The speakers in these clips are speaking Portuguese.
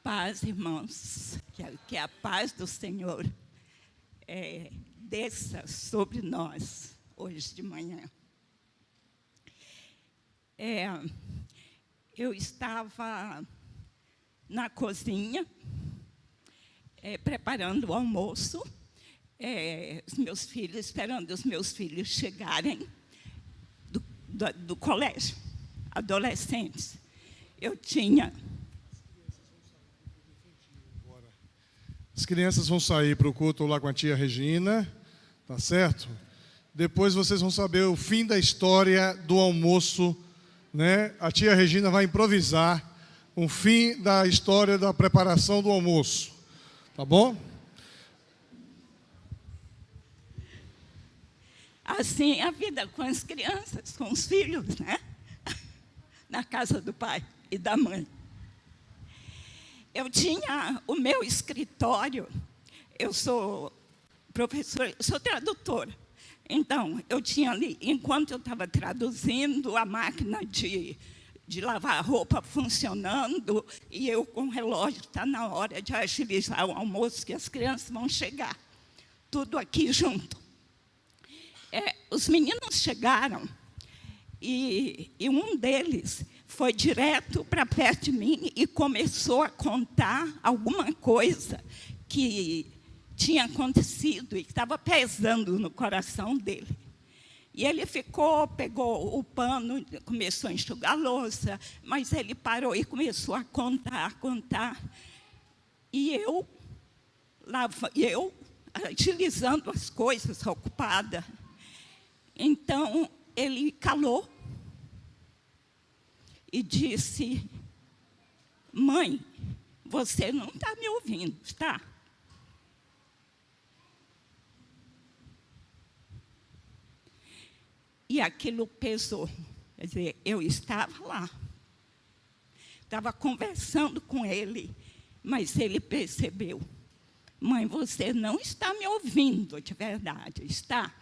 Paz, irmãos, que a paz do Senhor desça sobre nós hoje de manhã. Eu estava na cozinha, preparando o almoço, os meus filhos, esperando os meus filhos chegarem do colégio, adolescentes. Eu tinha... As crianças vão sair para o culto lá com a tia Regina, tá certo? Depois vocês vão saber o fim da história do almoço, né? A tia Regina vai improvisar o fim da história da preparação do almoço, tá bom? Assim é a vida com as crianças, com os filhos, né? Na casa do pai e da mãe. Eu tinha o meu escritório, eu sou professora, sou tradutora. Então, eu tinha ali, enquanto eu estava traduzindo, a máquina de lavar roupa funcionando, e eu com o relógio, está na hora de agilizar o almoço, que as crianças vão chegar. Tudo aqui junto. Os meninos chegaram, e um deles foi direto para perto de mim e começou a contar alguma coisa que tinha acontecido e que estava pesando no coração dele. E ele pegou o pano, começou a enxugar a louça, mas ele parou e começou a contar. E eu agilizando as coisas, ocupada. Então, ele calou e disse: mãe, você não está me ouvindo, está? E aquilo pesou. Quer dizer, eu estava lá, estava conversando com ele, mas ele percebeu: mãe, você não está me ouvindo de verdade, está?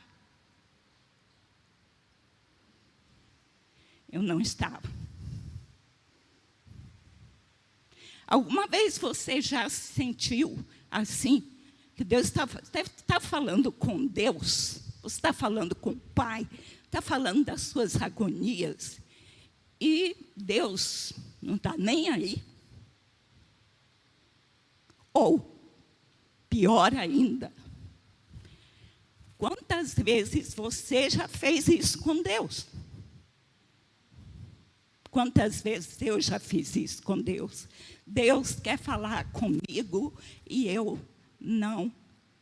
Eu não estava. Alguma vez você já se sentiu assim? Que Deus está falando com Deus, você está falando com o Pai, está falando das suas agonias, e Deus não está nem aí? Ou, pior ainda, quantas vezes você já fez isso com Deus? Quantas vezes eu já fiz isso com Deus? Deus quer falar comigo e eu não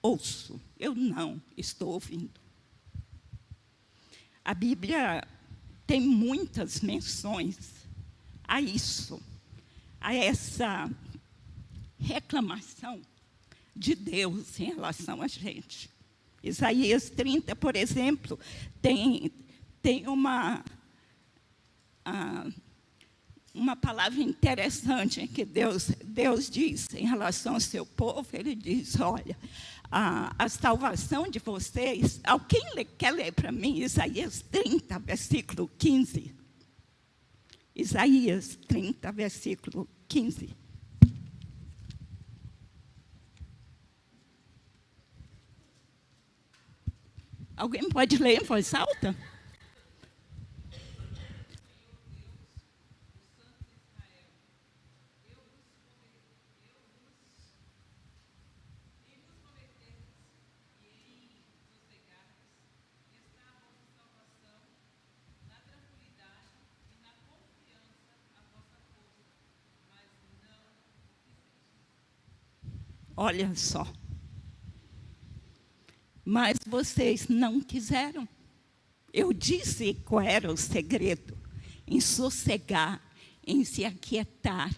ouço, eu não estou ouvindo. A Bíblia tem muitas menções a isso, a essa reclamação de Deus em relação a gente. Isaías 30, por exemplo, tem uma palavra interessante que Deus diz em relação ao seu povo. Ele diz: olha, a salvação de vocês... Alguém quer ler para mim Isaías 30, versículo 15? Isaías 30, versículo 15. Alguém pode ler em voz alta? Olha só. Mas vocês não quiseram. Eu disse qual era o segredo: em sossegar, em se aquietar,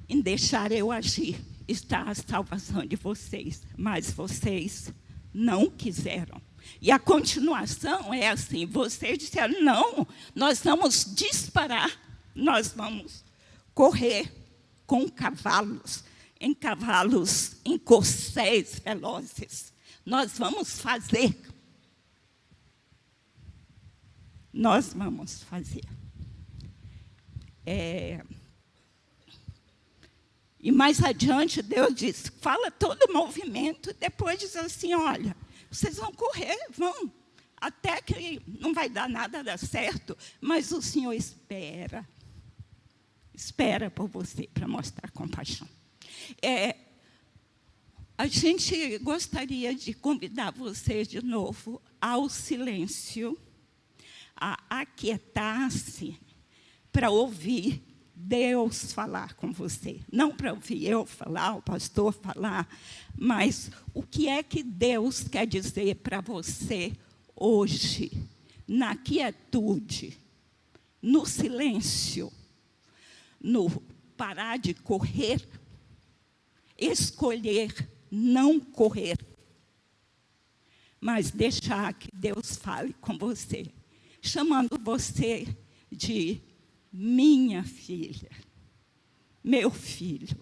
em deixar eu agir. Está a salvação de vocês, mas vocês não quiseram. E a continuação é assim: vocês disseram, não, nós vamos disparar, nós vamos correr com cavalos, em corcéis velozes. Nós vamos fazer. E mais adiante, Deus diz, fala todo o movimento, depois diz assim, olha, vocês vão correr, vão, até que não vai dar nada dar certo, mas o Senhor espera por você, para mostrar compaixão. A gente gostaria de convidar você de novo ao silêncio, a aquietar-se, para ouvir Deus falar com você. Não para ouvir eu falar, o pastor falar, mas o que é que Deus quer dizer para você hoje, na quietude, no silêncio, no parar de correr, escolher não correr, mas deixar que Deus fale com você, chamando você de minha filha, meu filho.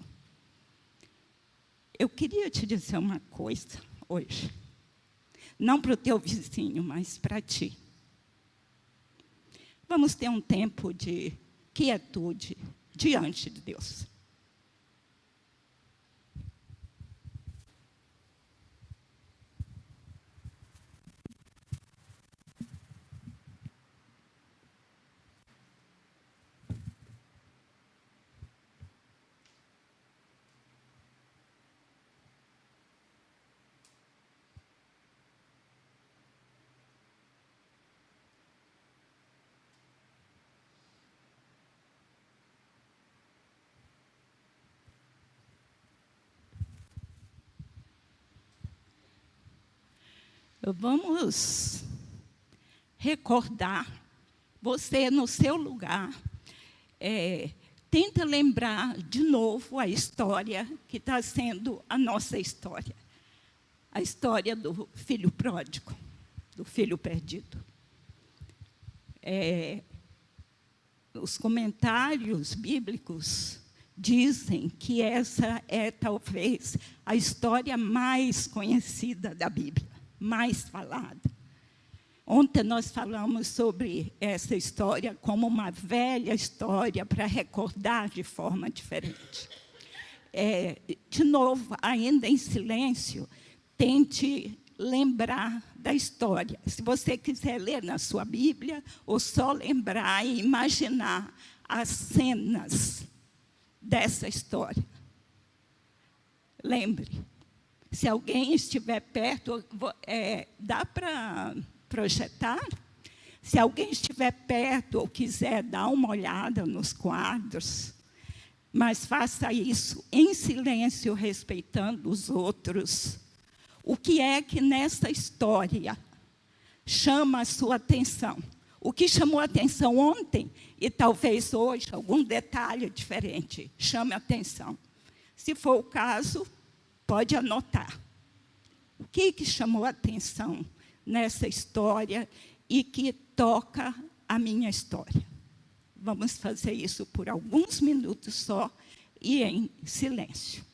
Eu queria te dizer uma coisa hoje, não para o teu vizinho, mas para ti. Vamos ter um tempo de quietude diante de Deus. Vamos recordar, você no seu lugar, tenta lembrar de novo a história que está sendo a nossa história. A história do filho pródigo, do filho perdido. Os comentários bíblicos dizem que essa é talvez a história mais conhecida da Bíblia, mais falada. Ontem nós falamos sobre essa história como uma velha história para recordar de forma diferente. De novo, ainda em silêncio, tente lembrar da história. Se você quiser ler na sua Bíblia, ou só lembrar e imaginar as cenas dessa história. Lembre, se alguém estiver perto, dá para projetar? Se alguém estiver perto ou quiser dar uma olhada nos quadros, mas faça isso em silêncio, respeitando os outros. O que é que nessa história chama a sua atenção? O que chamou a atenção ontem, e talvez hoje, algum detalhe diferente, chame a atenção. Se for o caso, pode anotar. O que chamou a atenção nessa história e que toca a minha história? Vamos fazer isso por alguns minutos só e em silêncio.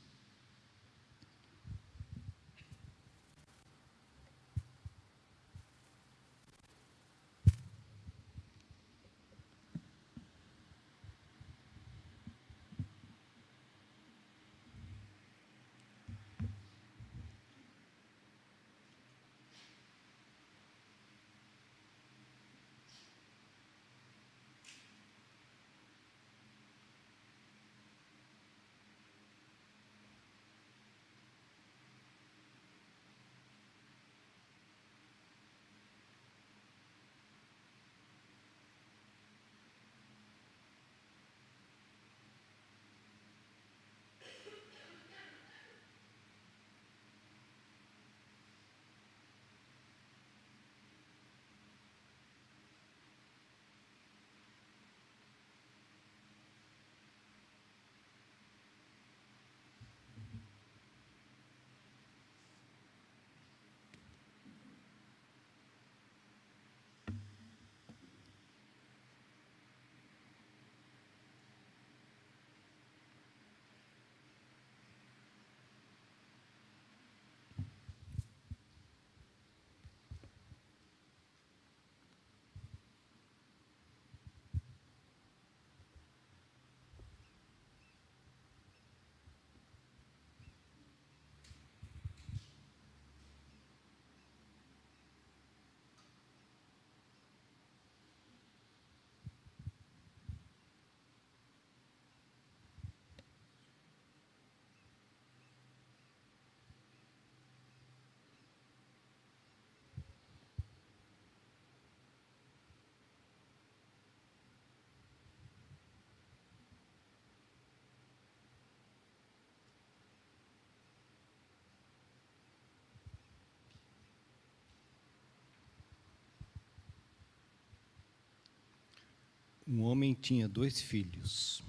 Um homem tinha 2 filhos.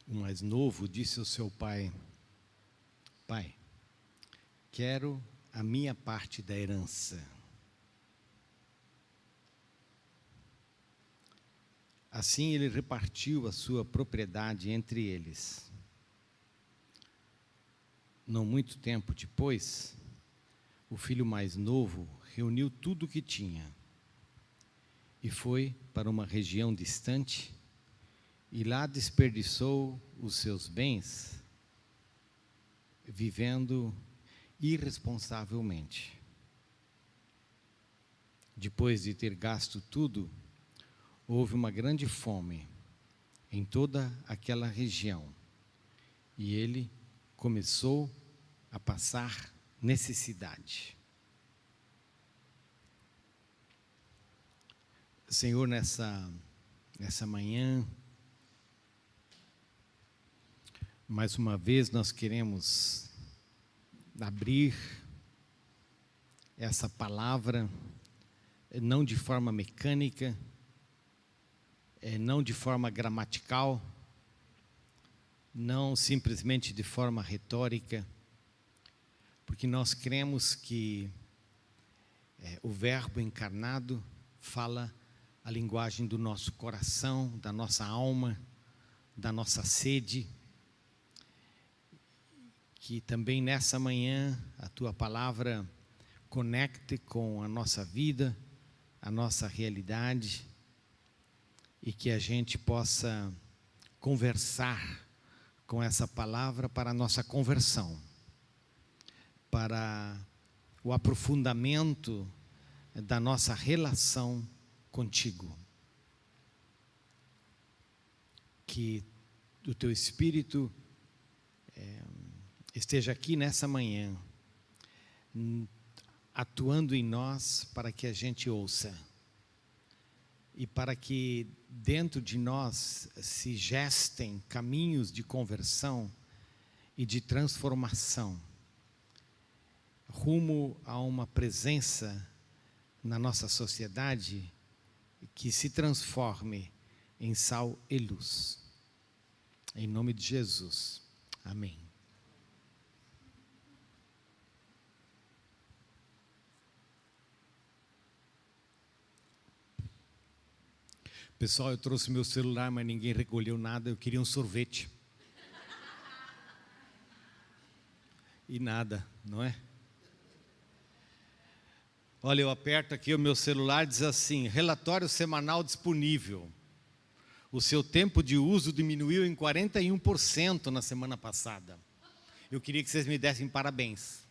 O mais novo disse ao seu pai: Pai, quero a minha parte da herança. Assim ele repartiu a sua propriedade entre eles. Não muito tempo depois, o filho mais novo reuniu tudo o que tinha e foi para uma região distante e lá desperdiçou os seus bens vivendo irresponsavelmente. Depois de ter gasto tudo, houve uma grande fome em toda aquela região e ele começou a passar necessidade. Senhor, nessa manhã, mais uma vez nós queremos abrir essa palavra, não de forma mecânica, não de forma gramatical, não simplesmente de forma retórica, porque nós cremos que o Verbo encarnado fala a linguagem do nosso coração, da nossa alma, da nossa sede, que também nessa manhã a Tua palavra conecte com a nossa vida, a nossa realidade, e que a gente possa conversar com essa palavra para a nossa conversão, para o aprofundamento da nossa relação contigo. Que o Teu Espírito esteja aqui nessa manhã, atuando em nós para que a gente ouça e para que dentro de nós se gestem caminhos de conversão e de transformação rumo a uma presença na nossa sociedade que se transforme em sal e luz. Em nome de Jesus. Amém. Pessoal, eu trouxe meu celular, mas ninguém recolheu nada. Eu queria um sorvete. E nada, não é? Olha, eu aperto aqui o meu celular, diz assim: relatório semanal disponível. O seu tempo de uso diminuiu em 41% na semana passada. Eu queria que vocês me dessem parabéns.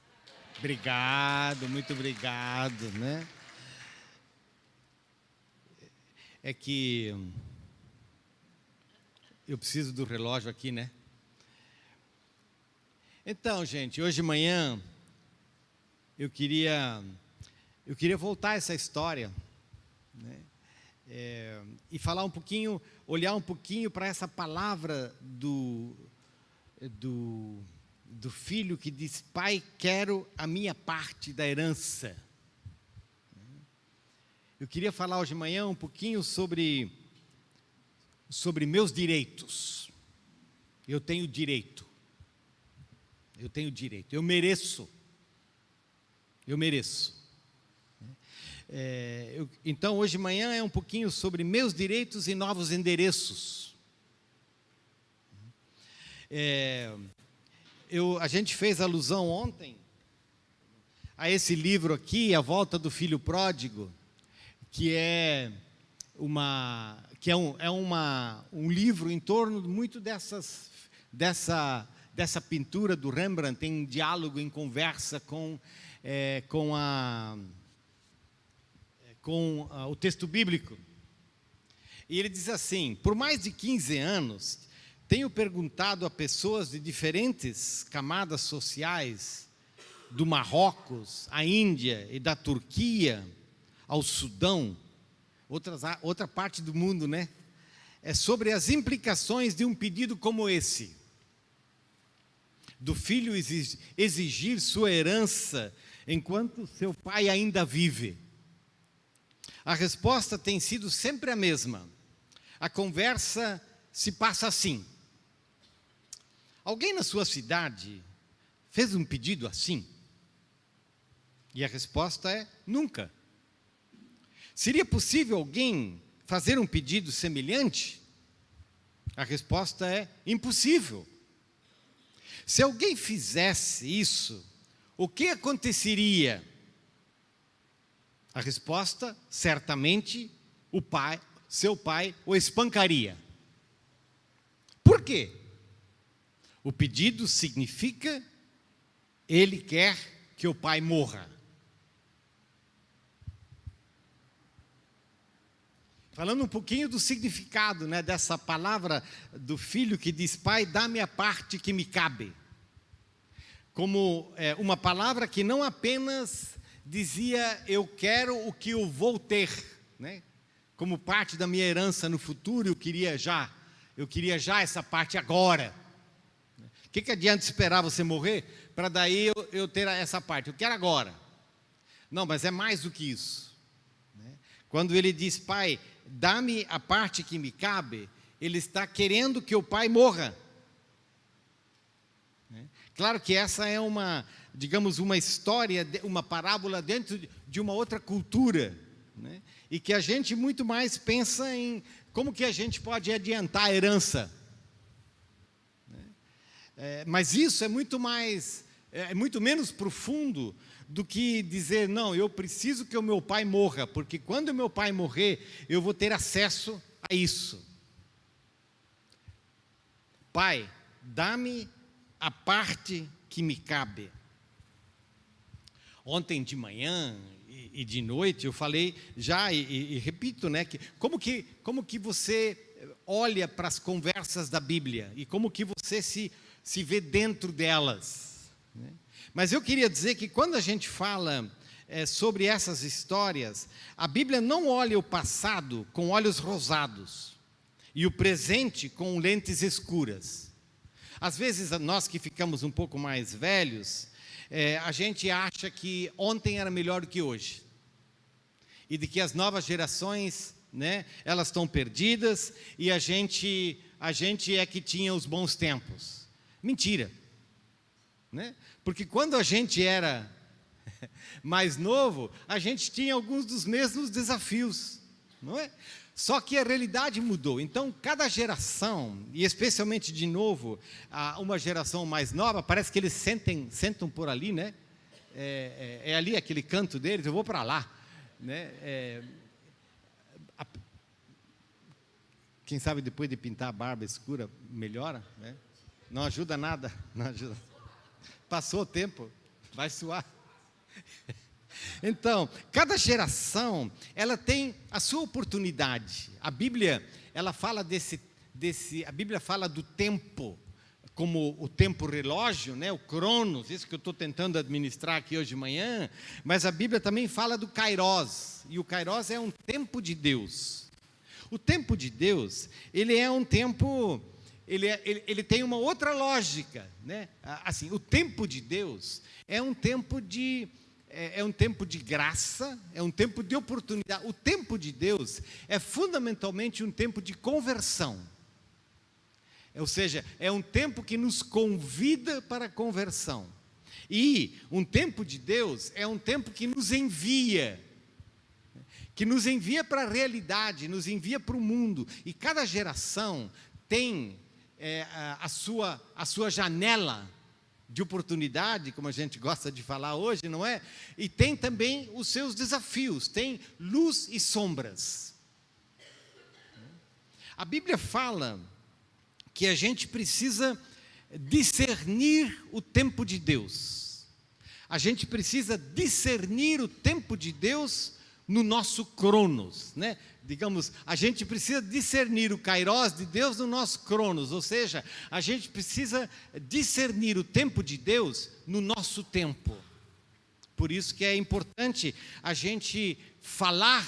Obrigado, muito obrigado, né? É que eu preciso do relógio aqui, né? Então, gente, hoje de manhã eu queria voltar a essa história, né? E falar um pouquinho, olhar um pouquinho para essa palavra do filho que diz: Pai, quero a minha parte da herança. Eu queria falar hoje de manhã um pouquinho sobre meus direitos. Eu tenho direito. Eu mereço. Então, hoje de manhã é um pouquinho sobre meus direitos e novos endereços. A gente fez alusão ontem a esse livro aqui, A Volta do Filho Pródigo, que é um livro em torno muito dessa pintura do Rembrandt, em diálogo, em conversa com o texto bíblico. E ele diz assim: por mais de 15 anos, tenho perguntado a pessoas de diferentes camadas sociais, do Marrocos, à Índia e da Turquia, ao Sudão, outra parte do mundo, né? Sobre as implicações de um pedido como esse, do filho exigir sua herança enquanto seu pai ainda vive. a resposta tem sido sempre a mesma. A conversa se passa assim: alguém na sua cidade fez um pedido assim? E a resposta é: nunca. Seria possível alguém fazer um pedido semelhante? A resposta é: impossível. Se alguém fizesse isso, o que aconteceria? A resposta: certamente seu pai o espancaria. Por quê? O pedido significa: ele quer que o pai morra. Falando um pouquinho do significado, né, dessa palavra do filho que diz: pai, dá-me a parte que me cabe. Como uma palavra que não apenas dizia: eu quero o que eu vou ter, né, como parte da minha herança no futuro, eu queria já essa parte agora. O que adianta esperar você morrer para daí eu ter essa parte? Eu quero agora. Não, mas é mais do que isso. Quando ele diz: pai, dá-me a parte que me cabe, ele está querendo que o pai morra. Claro que essa é uma história, uma parábola dentro de uma outra cultura, né? E que a gente muito mais pensa em como que a gente pode adiantar a herança. Mas isso é muito menos profundo do que dizer: não, eu preciso que o meu pai morra, porque quando o meu pai morrer, eu vou ter acesso a isso. Pai, dá-me a parte que me cabe. Ontem de manhã e de noite eu falei já e repito, né, que como que você olha para as conversas da Bíblia e como que você se vê dentro delas, né? Mas eu queria dizer que quando a gente fala sobre essas histórias, a Bíblia não olha o passado com olhos rosados e o presente com lentes escuras. Às vezes, nós que ficamos um pouco mais velhos, a gente acha que ontem era melhor do que hoje. E de que as novas gerações, né, elas estão perdidas e a gente é que tinha os bons tempos. Mentira. Né? Porque quando a gente era mais novo, a gente tinha alguns dos mesmos desafios, não é? Só que a realidade mudou. Então, cada geração, e especialmente de novo, uma geração mais nova, parece que eles sentam por ali, né? É ali aquele canto deles, eu vou para lá, né? Quem sabe depois de pintar a barba escura, melhora, né? Não ajuda nada, não ajuda. Passou o tempo, vai suar. Então, cada geração, ela tem a sua oportunidade. A Bíblia, ela fala a Bíblia fala do tempo, como o tempo relógio, né, o cronos, isso que eu estou tentando administrar aqui hoje de manhã, mas a Bíblia também fala do kairos, e o kairos é um tempo de Deus. O tempo de Deus, ele é um tempo, ele tem uma outra lógica, né? Assim, o tempo de Deus é um tempo de graça, é um tempo de oportunidade. O tempo de Deus é fundamentalmente um tempo de conversão. Ou seja, é um tempo que nos convida para a conversão. E um tempo de Deus é um tempo que nos envia para a realidade, nos envia para o mundo. E cada geração tem a sua janela de oportunidade, como a gente gosta de falar hoje, não é? E tem também os seus desafios, tem luz e sombras. A Bíblia fala que a gente precisa discernir o tempo de Deus. A gente precisa discernir o tempo de Deus no nosso cronos, né? Digamos, a gente precisa discernir o kairos de Deus no nosso cronos, ou seja, a gente precisa discernir o tempo de Deus no nosso tempo. Por isso que é importante a gente falar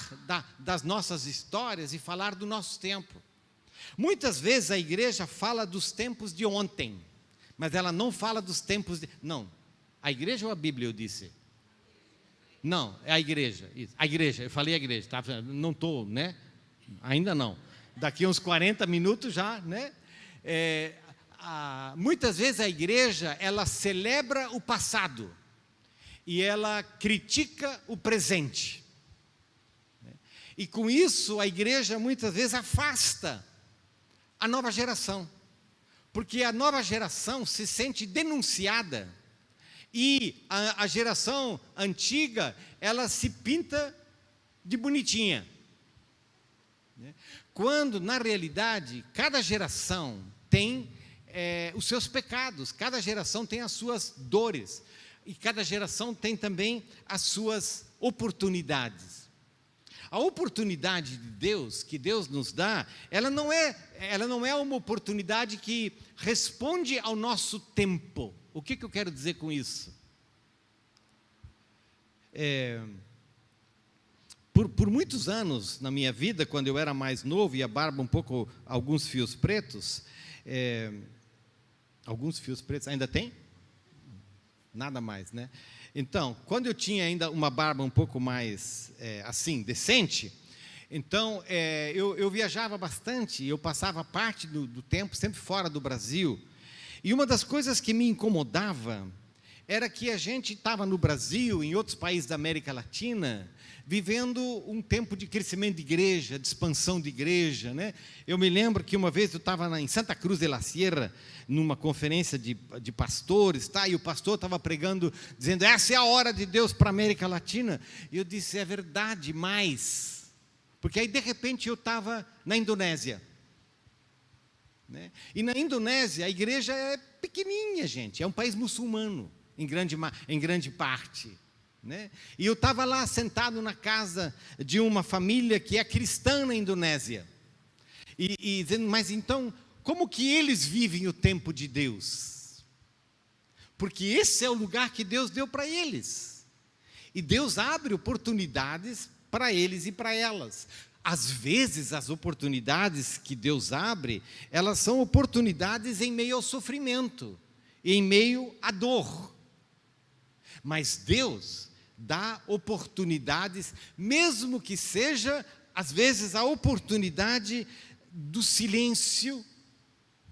das nossas histórias e falar do nosso tempo. Muitas vezes a igreja fala dos tempos de ontem, mas ela não fala dos tempos de... Não, a igreja ou a Bíblia, eu disse? Não, é a igreja. Isso. A igreja, eu falei a igreja, tá? Não estou, né? Ainda não. Daqui a uns 40 minutos já, né? Muitas vezes a igreja, ela celebra o passado e ela critica o presente. E com isso a igreja muitas vezes afasta a nova geração, porque a nova geração se sente denunciada e a geração antiga, ela se pinta de bonitinha. Quando, na realidade, cada geração tem os seus pecados, cada geração tem as suas dores, e cada geração tem também as suas oportunidades. A oportunidade de Deus, que Deus nos dá, ela não é uma oportunidade que responde ao nosso tempo. O que eu quero dizer com isso? Por muitos anos na minha vida, quando eu era mais novo e a barba um pouco, alguns fios pretos, ainda tem? Nada mais, né? Então, quando eu tinha ainda uma barba um pouco mais, assim, decente, então, eu viajava bastante, eu passava parte do tempo sempre fora do Brasil, e uma das coisas que me incomodava era que a gente estava no Brasil, em outros países da América Latina, vivendo um tempo de crescimento de igreja, de expansão de igreja, né? Eu me lembro que uma vez eu estava em Santa Cruz de la Sierra, numa conferência de pastores, tá? E o pastor estava pregando, dizendo, essa é a hora de Deus para a América Latina. E eu disse, é verdade, mas... Porque aí, de repente, eu estava na Indonésia. Né? E na Indonésia, a igreja é pequenininha, gente, é um país muçulmano, em grande parte. Né? E eu estava lá sentado na casa de uma família que é cristã na Indonésia, e dizendo, mas então, como que eles vivem o tempo de Deus? Porque esse é o lugar que Deus deu para eles, e Deus abre oportunidades para eles e para elas. Às vezes as oportunidades que Deus abre, elas são oportunidades em meio ao sofrimento, em meio à dor, mas Deus dá oportunidades, mesmo que seja, às vezes, a oportunidade do silêncio,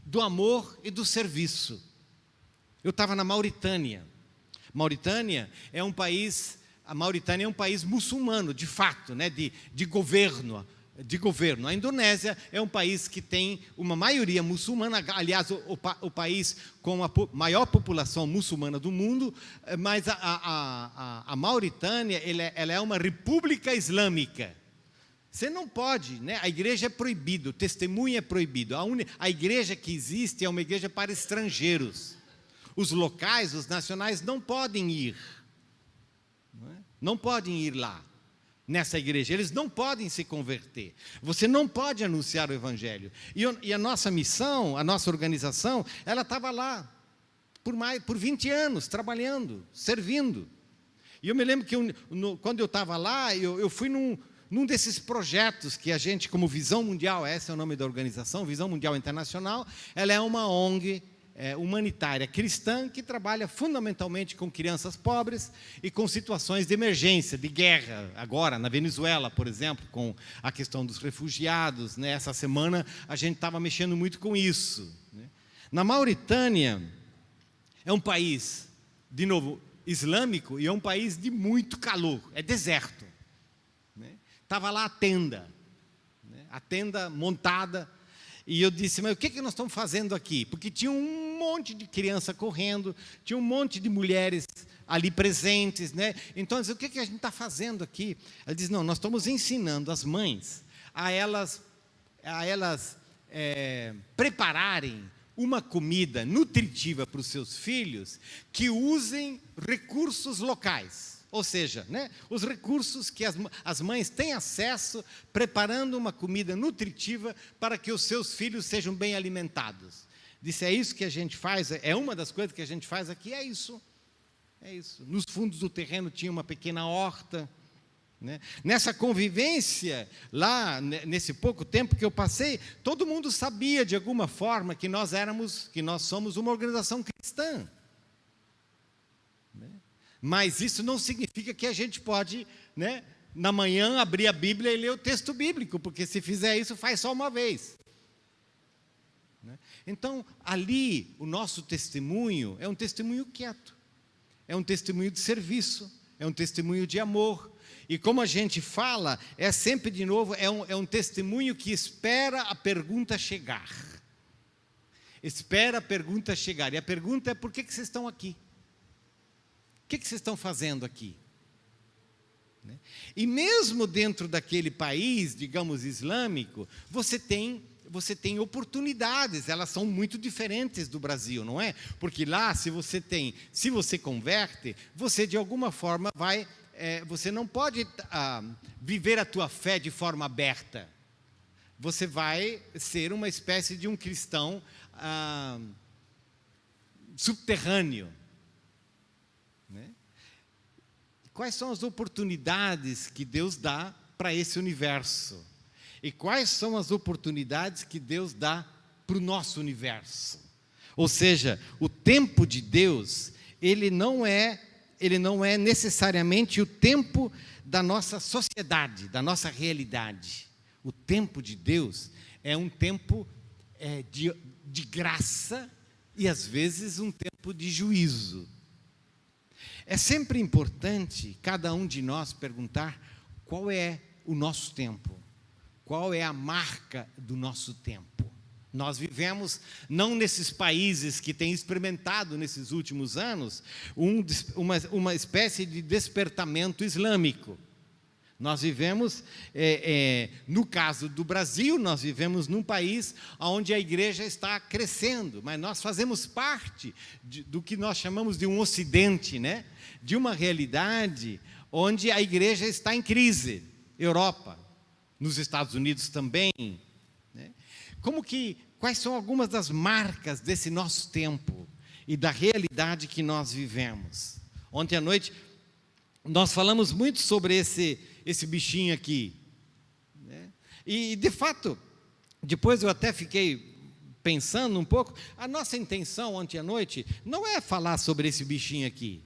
do amor e do serviço. Eu estava na Mauritânia. A Mauritânia é um país muçulmano, de fato, né, de governo. A Indonésia é um país que tem uma maioria muçulmana, aliás, o país com a maior população muçulmana do mundo, mas a Mauritânia, ela é uma república islâmica. Você não pode, né? A igreja é proibido, o testemunho é proibido. A igreja que existe é uma igreja para estrangeiros. Os locais, os nacionais, não podem ir. Não podem ir lá, nessa igreja. Eles não podem se converter. Você não pode anunciar o Evangelho. E a nossa missão, a nossa organização, ela estava lá por 20 anos, trabalhando, servindo. E eu me lembro que quando eu estava lá, eu fui num desses projetos que a gente, como Visão Mundial, esse é o nome da organização, Visão Mundial Internacional, ela é uma ONG humanitária cristã que trabalha fundamentalmente com crianças pobres e com situações de emergência, de guerra. Agora, na Venezuela, por exemplo, com a questão dos refugiados, né? Essa semana a gente estava mexendo muito com isso. Né? Na Mauritânia, é um país, de novo, islâmico, e é um país de muito calor, é deserto. Estava lá a tenda montada, e eu disse, mas o que nós estamos fazendo aqui? Porque tinha um monte de criança correndo, tinha um monte de mulheres ali presentes, né? Então, eu disse, o que a gente está fazendo aqui? Ela disse, não, nós estamos ensinando as mães a elas prepararem uma comida nutritiva para os seus filhos que usem recursos locais. Ou seja, né, os recursos que as mães têm acesso, preparando uma comida nutritiva para que os seus filhos sejam bem alimentados. Disse, é isso que a gente faz, é uma das coisas que a gente faz aqui, é isso. Nos fundos do terreno tinha uma pequena horta. Né? Nessa convivência, lá, nesse pouco tempo que eu passei, todo mundo sabia de alguma forma que nós somos uma organização cristã. Mas isso não significa que a gente pode, né, na manhã abrir a Bíblia e ler o texto bíblico, porque se fizer isso, faz só uma vez. Então, ali, o nosso testemunho é um testemunho quieto, é um testemunho de serviço, é um testemunho de amor. E como a gente fala, é sempre, de novo, é um testemunho que espera a pergunta chegar. Espera a pergunta chegar. E a pergunta é: por que vocês estão aqui? O que vocês estão fazendo aqui? E mesmo dentro daquele país, digamos, islâmico, você tem oportunidades, elas são muito diferentes do Brasil, não é? Porque lá, se você converte, você de alguma forma você não pode viver a tua fé de forma aberta. Você vai ser uma espécie de um cristão subterrâneo. Né? Quais são as oportunidades que Deus dá para esse universo? E quais são as oportunidades que Deus dá para o nosso universo? Ou seja, o tempo de Deus, ele não é necessariamente o tempo da nossa sociedade, da nossa realidade. O tempo de Deus é um tempo de graça e, às vezes, um tempo de juízo. É sempre importante cada um de nós perguntar qual é o nosso tempo, qual é a marca do nosso tempo. Nós vivemos, não nesses países que têm experimentado nesses últimos anos, uma espécie de despertamento islâmico. Nós vivemos, no caso do Brasil, nós vivemos num país onde a igreja está crescendo, mas nós fazemos parte do que nós chamamos de um ocidente, né? De uma realidade onde a igreja está em crise. Europa, nos Estados Unidos também. Né? Quais são algumas das marcas desse nosso tempo e da realidade que nós vivemos? Ontem à noite, nós falamos muito sobre esse bichinho aqui. Né? E, de fato, depois eu até fiquei pensando um pouco, a nossa intenção ontem à noite não é falar sobre esse bichinho aqui.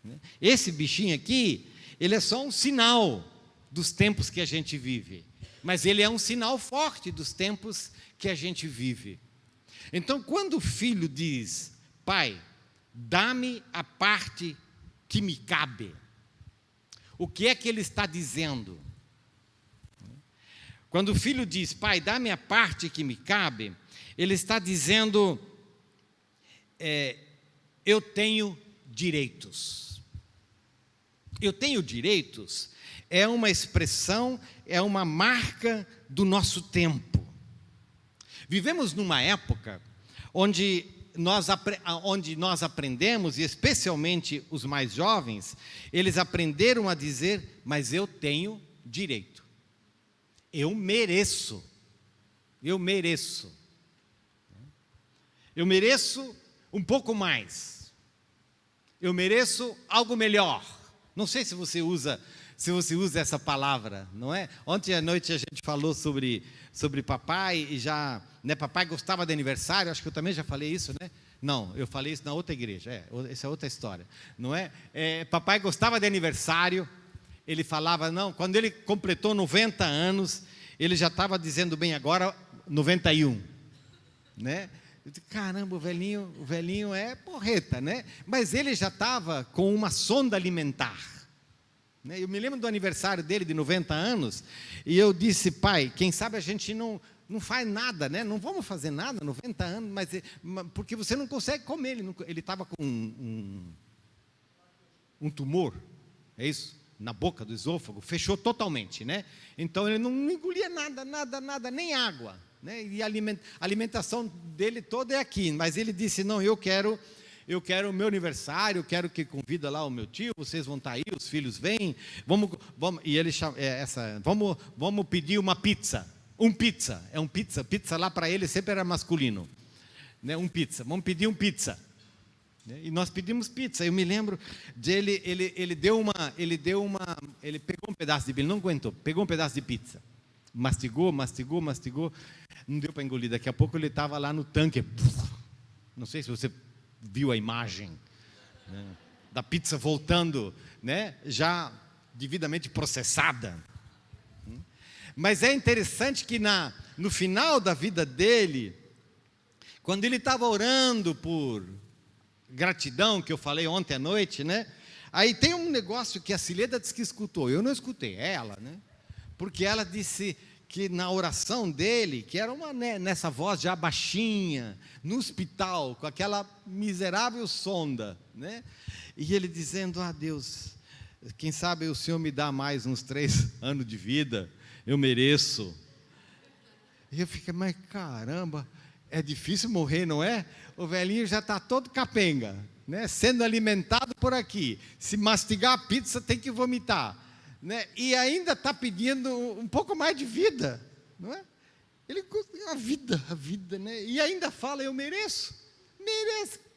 Né? Esse bichinho aqui, ele é só um sinal dos tempos que a gente vive, mas ele é um sinal forte dos tempos que a gente vive. Então, quando o filho diz: pai, dá-me a parte que me cabe, o que é que ele está dizendo? Quando o filho diz: pai, dá-me a parte que me cabe, ele está dizendo: eu tenho direitos. Eu tenho direitos é uma expressão, é uma marca do nosso tempo. Vivemos numa época onde nós aprendemos, e especialmente os mais jovens, eles aprenderam a dizer: mas eu tenho direito. Eu mereço. Eu mereço. Eu mereço um pouco mais. Eu mereço algo melhor. Não sei se você usa essa palavra, não é? Ontem à noite a gente falou sobre papai e já, né, papai gostava de aniversário, acho que eu também já falei isso, né? Não, eu falei isso na outra igreja, essa é outra história, não é? Papai gostava de aniversário, ele falava, não, quando ele completou 90 anos, ele já estava dizendo bem agora 91, né? Eu disse, caramba, o velhinho é porreta, né? Mas ele já estava com uma sonda alimentar. Né? Eu me lembro do aniversário dele, de 90 anos, e eu disse: pai, quem sabe a gente não faz nada, né? Não vamos fazer nada, 90 anos, porque você não consegue comer. Ele estava com um tumor, é isso? Na boca do esôfago, fechou totalmente, né? Então ele não engolia nada, nem água. Né? E a alimentação dele toda é aqui, mas ele disse: não, eu quero o meu aniversário, eu quero que convida lá o meu tio, vocês vão estar aí, os filhos vêm, vamos e ele chama, vamos pedir uma pizza, pizza lá para ele sempre era masculino, né? Vamos pedir pizza. E nós pedimos pizza. Eu me lembro dele, ele pegou um pedaço de pizza, ele não aguentou, pegou um pedaço de pizza. Mastigou, não deu para engolir. Daqui a pouco ele estava lá no tanque. Não sei se você viu a imagem, né? da pizza voltando, né, já devidamente processada. Mas é interessante que no final da vida dele, quando ele estava orando por gratidão, que eu falei ontem à noite, né? Aí tem um negócio que a Cileda disse que escutou, eu não escutei, ela, né? Porque ela disse que na oração dele, que era nessa voz já baixinha, no hospital, com aquela miserável sonda, né? E ele dizendo: Deus, quem sabe o Senhor me dá mais uns 3 anos de vida, eu mereço. E eu fiquei, mas caramba, é difícil morrer, não é? O velhinho já está todo capenga, né? Sendo alimentado por aqui, se mastigar a pizza tem que vomitar, né? E ainda está pedindo um pouco mais de vida, não é? Ele, a vida, né? E ainda fala: eu mereço,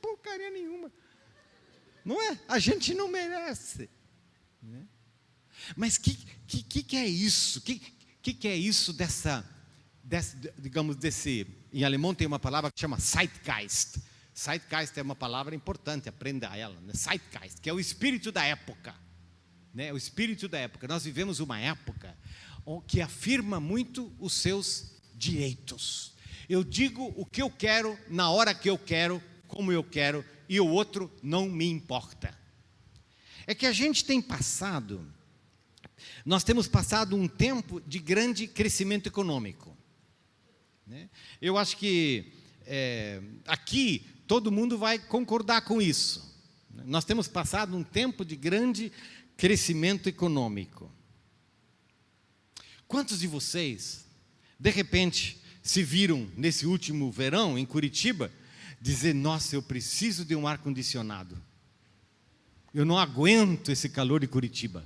porcaria nenhuma, não é? A gente não merece, né? Mas que é isso? Que é isso digamos, em alemão tem uma palavra que chama Zeitgeist. Zeitgeist é uma palavra importante, aprenda ela, né? Zeitgeist, que é o espírito da época, né? O espírito da época. Nós vivemos uma época que afirma muito os seus direitos. Eu digo o que eu quero, na hora que eu quero, como eu quero, e o outro não me importa. É que nós temos passado um tempo de grande crescimento econômico, né? Eu acho que aqui todo mundo vai concordar com isso. Nós temos passado um tempo de grande crescimento econômico. Quantos de vocês, de repente, se viram nesse último verão em Curitiba, dizer: nossa, eu preciso de um ar-condicionado, eu não aguento esse calor de Curitiba,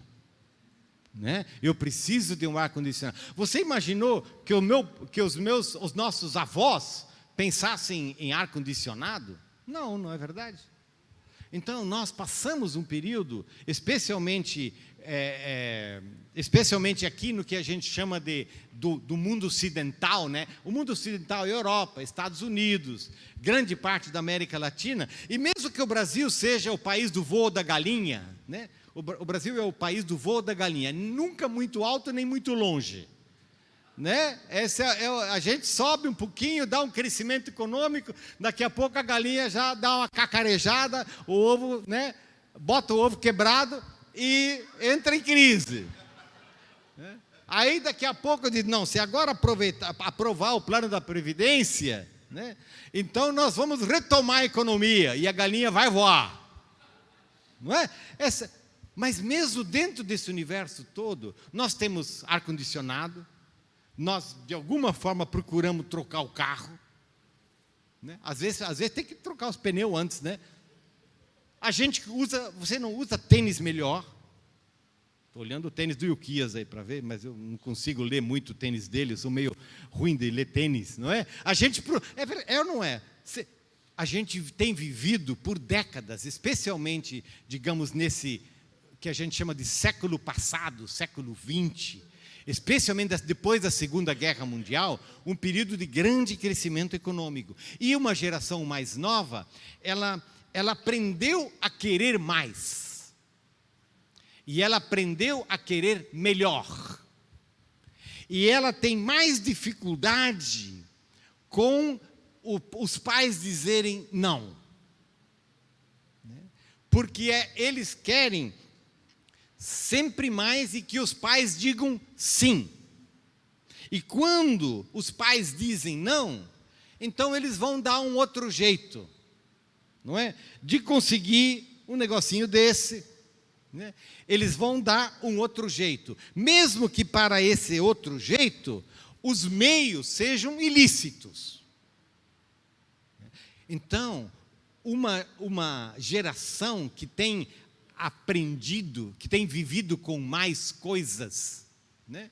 né? Eu preciso de um ar-condicionado. Você imaginou que os nossos avós pensassem em ar-condicionado? Não, não é verdade. Então nós passamos um período, especialmente aqui no que a gente chama do mundo ocidental, né? O mundo ocidental é Europa, Estados Unidos, grande parte da América Latina, e mesmo que o Brasil seja o país do voo da galinha, né? O Brasil é o país do voo da galinha, nunca muito alto nem muito longe, né? A gente sobe um pouquinho, dá um crescimento econômico, daqui a pouco a galinha já dá uma cacarejada, o ovo, né? Bota o ovo quebrado e entra em crise, né? Aí daqui a pouco eu digo: não, se agora aprovar o plano da Previdência, né? Então nós vamos retomar a economia e a galinha vai voar, não é? Mas mesmo dentro desse universo todo, nós temos ar-condicionado, nós de alguma forma procuramos trocar o carro, né? Às vezes tem que trocar os pneus antes, né? Você não usa tênis melhor. Estou olhando o tênis do Ilquias aí para ver, mas eu não consigo ler muito o tênis dele, eu sou meio ruim de ler tênis, não é? É ou não é? A gente tem vivido por décadas, especialmente, digamos, nesse que a gente chama de século passado, século XX, especialmente depois da Segunda Guerra Mundial, um período de grande crescimento econômico. E uma geração mais nova, ela aprendeu a querer mais. E ela aprendeu a querer melhor. E ela tem mais dificuldade com os pais dizerem não. Porque eles querem sempre mais e que os pais digam sim. E quando os pais dizem não, então eles vão dar um outro jeito, não é? De conseguir um negocinho desse, né? Eles vão dar um outro jeito, mesmo que para esse outro jeito os meios sejam ilícitos. Então, uma geração que tem aprendido, que tem vivido com mais coisas, né?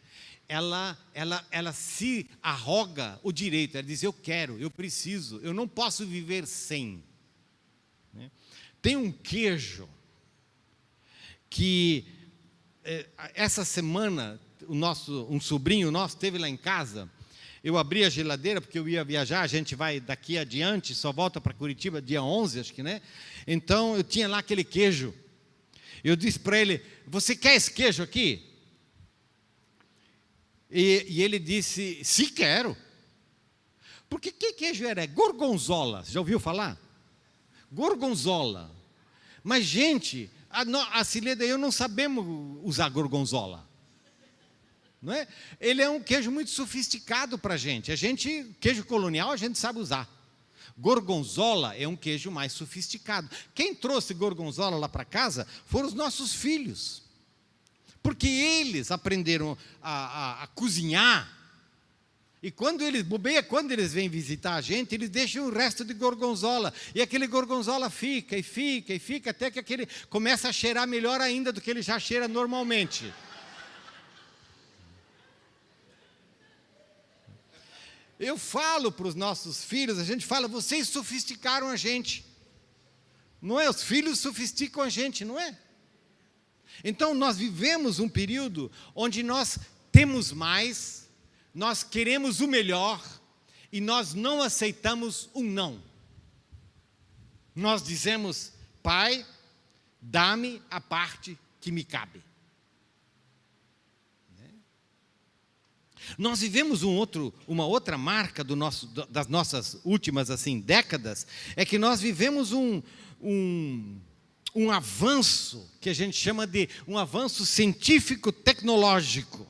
Ela se arroga o direito, ela diz: eu quero, eu preciso, eu não posso viver sem, né? Tem um queijo que essa semana um sobrinho nosso esteve lá em casa. Eu abri a geladeira porque eu ia viajar, a gente vai daqui adiante, só volta para Curitiba dia 11, acho que, né? Então eu tinha lá aquele queijo, Eu disse para ele: você quer esse queijo aqui? E ele disse: sim, quero. Porque que queijo era? Gorgonzola. Você já ouviu falar? Gorgonzola. Mas, gente, a Cileda e eu não sabemos usar gorgonzola. Não é? Ele é um queijo muito sofisticado para a gente. Queijo colonial, a gente sabe usar. Gorgonzola é um queijo mais sofisticado. Quem trouxe gorgonzola lá para casa foram os nossos filhos. Porque eles aprenderam a cozinhar. E quando eles vêm visitar a gente, eles deixam o resto de gorgonzola. E aquele gorgonzola fica, até que aquele começa a cheirar melhor ainda do que ele já cheira normalmente. Eu falo para os nossos filhos, a gente fala: vocês sofisticaram a gente. Não é? Os filhos sofisticam a gente, não é? Então, nós vivemos um período onde nós temos mais, nós queremos o melhor e nós não aceitamos um não. Nós dizemos: Pai, dá-me a parte que me cabe. Nós vivemos uma outra marca das nossas últimas décadas, é que nós vivemos um avanço que a gente chama de um avanço científico-tecnológico.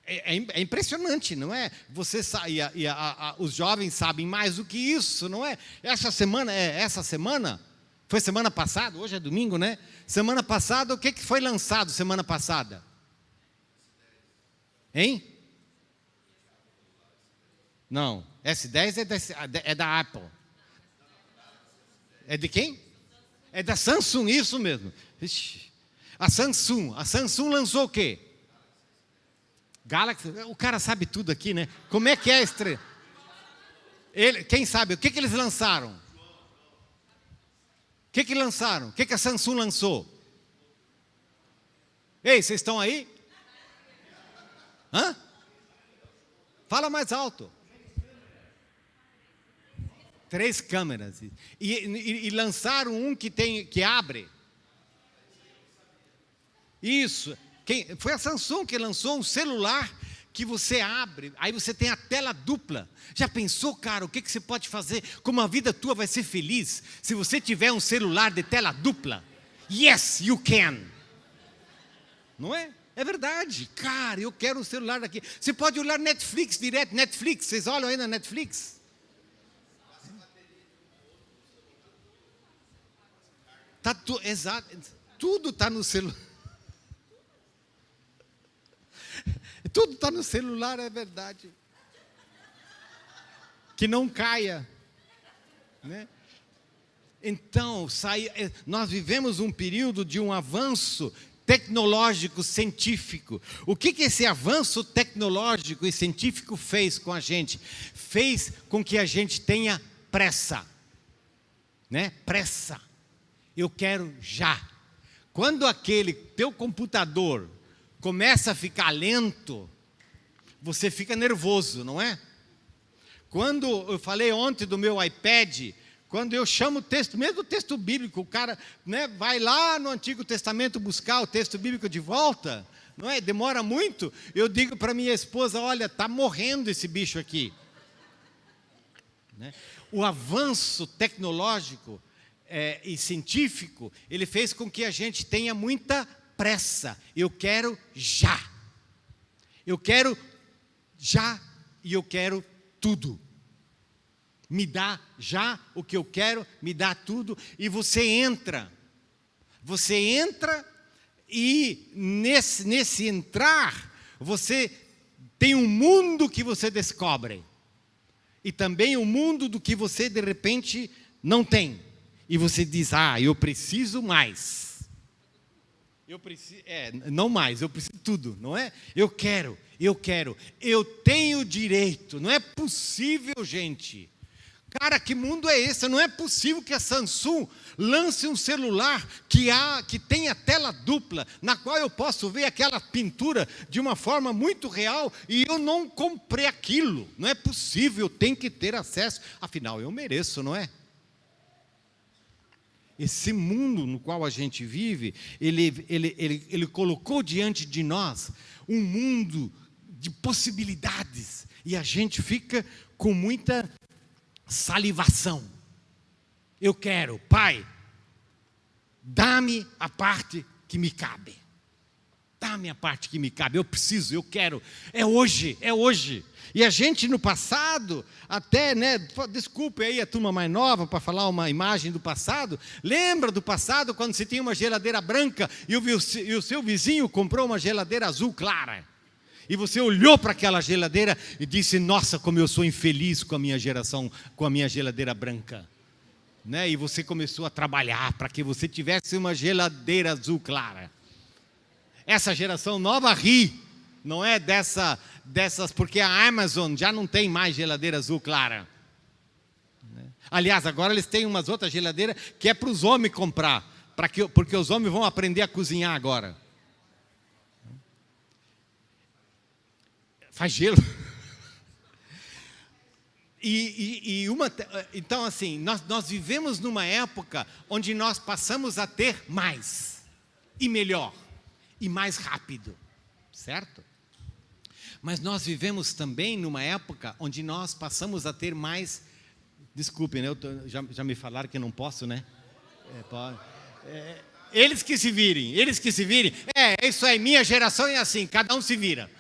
É impressionante, não é? Os jovens sabem mais do que isso, não é? Essa semana, foi semana passada, hoje é domingo, né? Semana passada, o que foi lançado semana passada? Hein? Não, S10 é da Apple. É de quem? É da Samsung, isso mesmo. Ixi. A Samsung lançou o quê? Galaxy. O cara sabe tudo aqui, né? Como é que é a estrela? Quem sabe? O que eles lançaram? O que lançaram? O que a Samsung lançou? Ei, vocês estão aí? Hã? Fala mais alto. 3 câmeras. E lançaram um que abre. Isso. Foi a Samsung que lançou um celular que você abre, aí você tem a tela dupla. Já pensou, cara, o que você pode fazer? Como a vida tua vai ser feliz se você tiver um celular de tela dupla? Yes, you can. Não é? É verdade. Cara, eu quero um celular daqui. Você pode olhar Netflix direto. Netflix, vocês olham aí na Netflix? Exato. Tudo está no celular. Tudo está no celular, é verdade. Que não caia. Né? Então, nós vivemos um período de um avanço tecnológico, científico. O que esse avanço tecnológico e científico fez com a gente? Fez com que a gente tenha pressa. Né? Pressa. Eu quero já. Quando aquele teu computador começa a ficar lento, você fica nervoso, não é? Quando eu falei ontem do meu iPad, quando eu chamo o texto, mesmo o texto bíblico, o cara, né, vai lá no Antigo Testamento buscar o texto bíblico de volta, não é? Demora muito. Eu digo para minha esposa: olha, está morrendo esse bicho aqui. Né? O avanço tecnológico e científico, ele fez com que a gente tenha muita pressa. Eu quero já. Eu quero já e eu quero tudo. Me dá já o que eu quero, me dá tudo. E você entra e nesse entrar, você tem um mundo que você descobre. E também um mundo do que você de repente não tem. E você diz: eu preciso mais. Não mais, eu preciso tudo, não é? Eu quero, eu tenho direito. Não é possível, gente. Cara, que mundo é esse? Não é possível que a Samsung lance um celular que tenha tela dupla, na qual eu posso ver aquela pintura de uma forma muito real, e eu não comprei aquilo. Não é possível, eu tenho que ter acesso, afinal eu mereço, não é? esse mundo no qual a gente vive, ele colocou diante de nós um mundo de possibilidades, e a gente fica com muita salivação. Eu quero, Pai, dá-me a parte que me cabe. Dá-me a parte que me cabe, eu preciso, eu quero. É hoje, é hoje. E a gente no passado, até, desculpe aí a turma mais nova para falar uma imagem do passado, lembra do passado quando você tinha uma geladeira branca e o seu vizinho comprou uma geladeira azul clara? E você olhou para aquela geladeira e disse, nossa, como eu sou infeliz com a minha geração, com a minha geladeira branca. E você começou a trabalhar para que você tivesse uma geladeira azul clara. Essa geração nova ri, não é dessas, porque a Amazon já não tem mais geladeira azul clara. Aliás, agora eles têm umas outras geladeiras que é para os homens comprar, porque os homens vão aprender a cozinhar agora. Faz gelo. Então, assim, nós vivemos numa época onde nós passamos a ter mais, e melhor, e mais rápido, certo? Mas nós vivemos também numa época onde nós passamos a ter mais... Desculpem, né? Já me falaram que não posso, né? Eles que se virem. Isso aí, minha geração é assim, cada um se vira.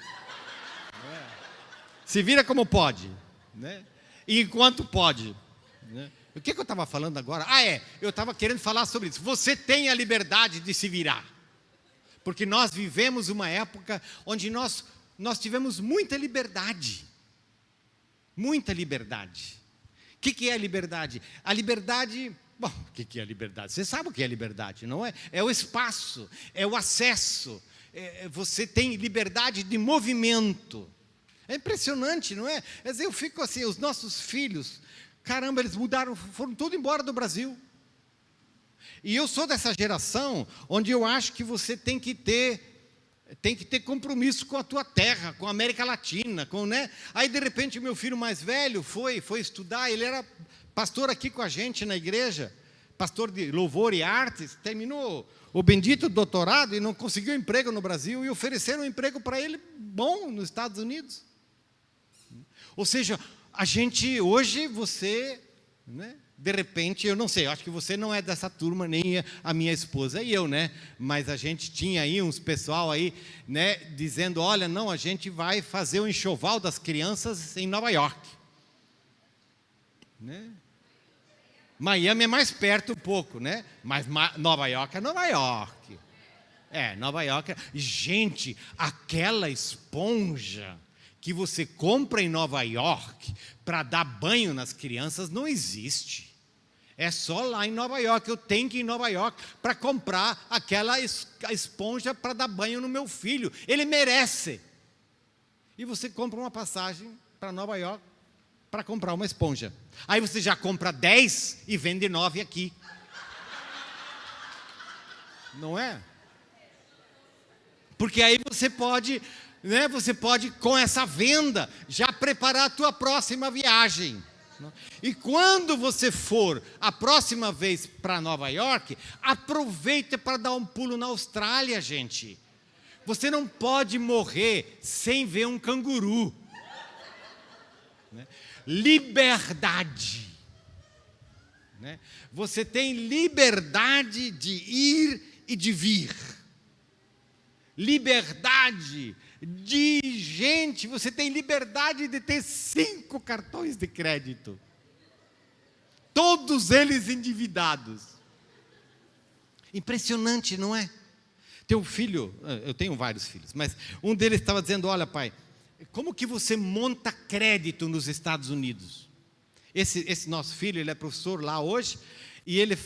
Se vira como pode, né? E enquanto pode, né? O que eu estava falando agora? Eu estava querendo falar sobre isso. Você tem a liberdade de se virar, porque nós vivemos uma época onde nós tivemos muita liberdade. Muita liberdade. O que é a liberdade? A liberdade... Bom, o que é a liberdade? Você sabe o que é a liberdade, não é? É o espaço, é o acesso. Você tem liberdade de movimento. É impressionante, não é? Quer dizer, eu fico assim, os nossos filhos, caramba, eles mudaram, foram tudo embora do Brasil. E eu sou dessa geração onde eu acho que você tem que ter compromisso com a tua terra, com a América Latina, né? Aí, de repente, o meu filho mais velho foi estudar, ele era pastor aqui com a gente na igreja, pastor de louvor e artes, terminou o bendito doutorado e não conseguiu emprego no Brasil, e ofereceram um emprego para ele bom nos Estados Unidos. Ou seja, a gente, hoje, você, né? De repente, eu não sei, eu acho que você não é dessa turma, nem a minha esposa e eu, né? Mas a gente tinha aí uns pessoal aí, né? Dizendo, olha, não, a gente vai fazer o enxoval das crianças em Nova York. Né? Miami é mais perto um pouco, né? Mas Nova York é Nova York. Nova York. Gente, aquela esponja que você compra em Nova York para dar banho nas crianças não existe. É só lá em Nova York. Eu tenho que ir em Nova York para comprar aquela esponja para dar banho no meu filho. Ele merece. E você compra uma passagem para Nova York para comprar uma esponja. Aí você já compra 10 e vende 9 aqui. Não é? Porque aí você pode, né, com essa venda, já preparar a tua próxima viagem. E quando você for a próxima vez para Nova York, aproveita para dar um pulo na Austrália, gente. Você não pode morrer sem ver um canguru. Liberdade. Você tem liberdade de ir e de vir. Liberdade de gente, você tem liberdade de ter 5 cartões de crédito. Todos eles endividados. Impressionante, não é? Teu filho, eu tenho vários filhos, mas um deles estava dizendo, olha pai, como que você monta crédito nos Estados Unidos? Esse nosso filho, ele é professor lá hoje, e ele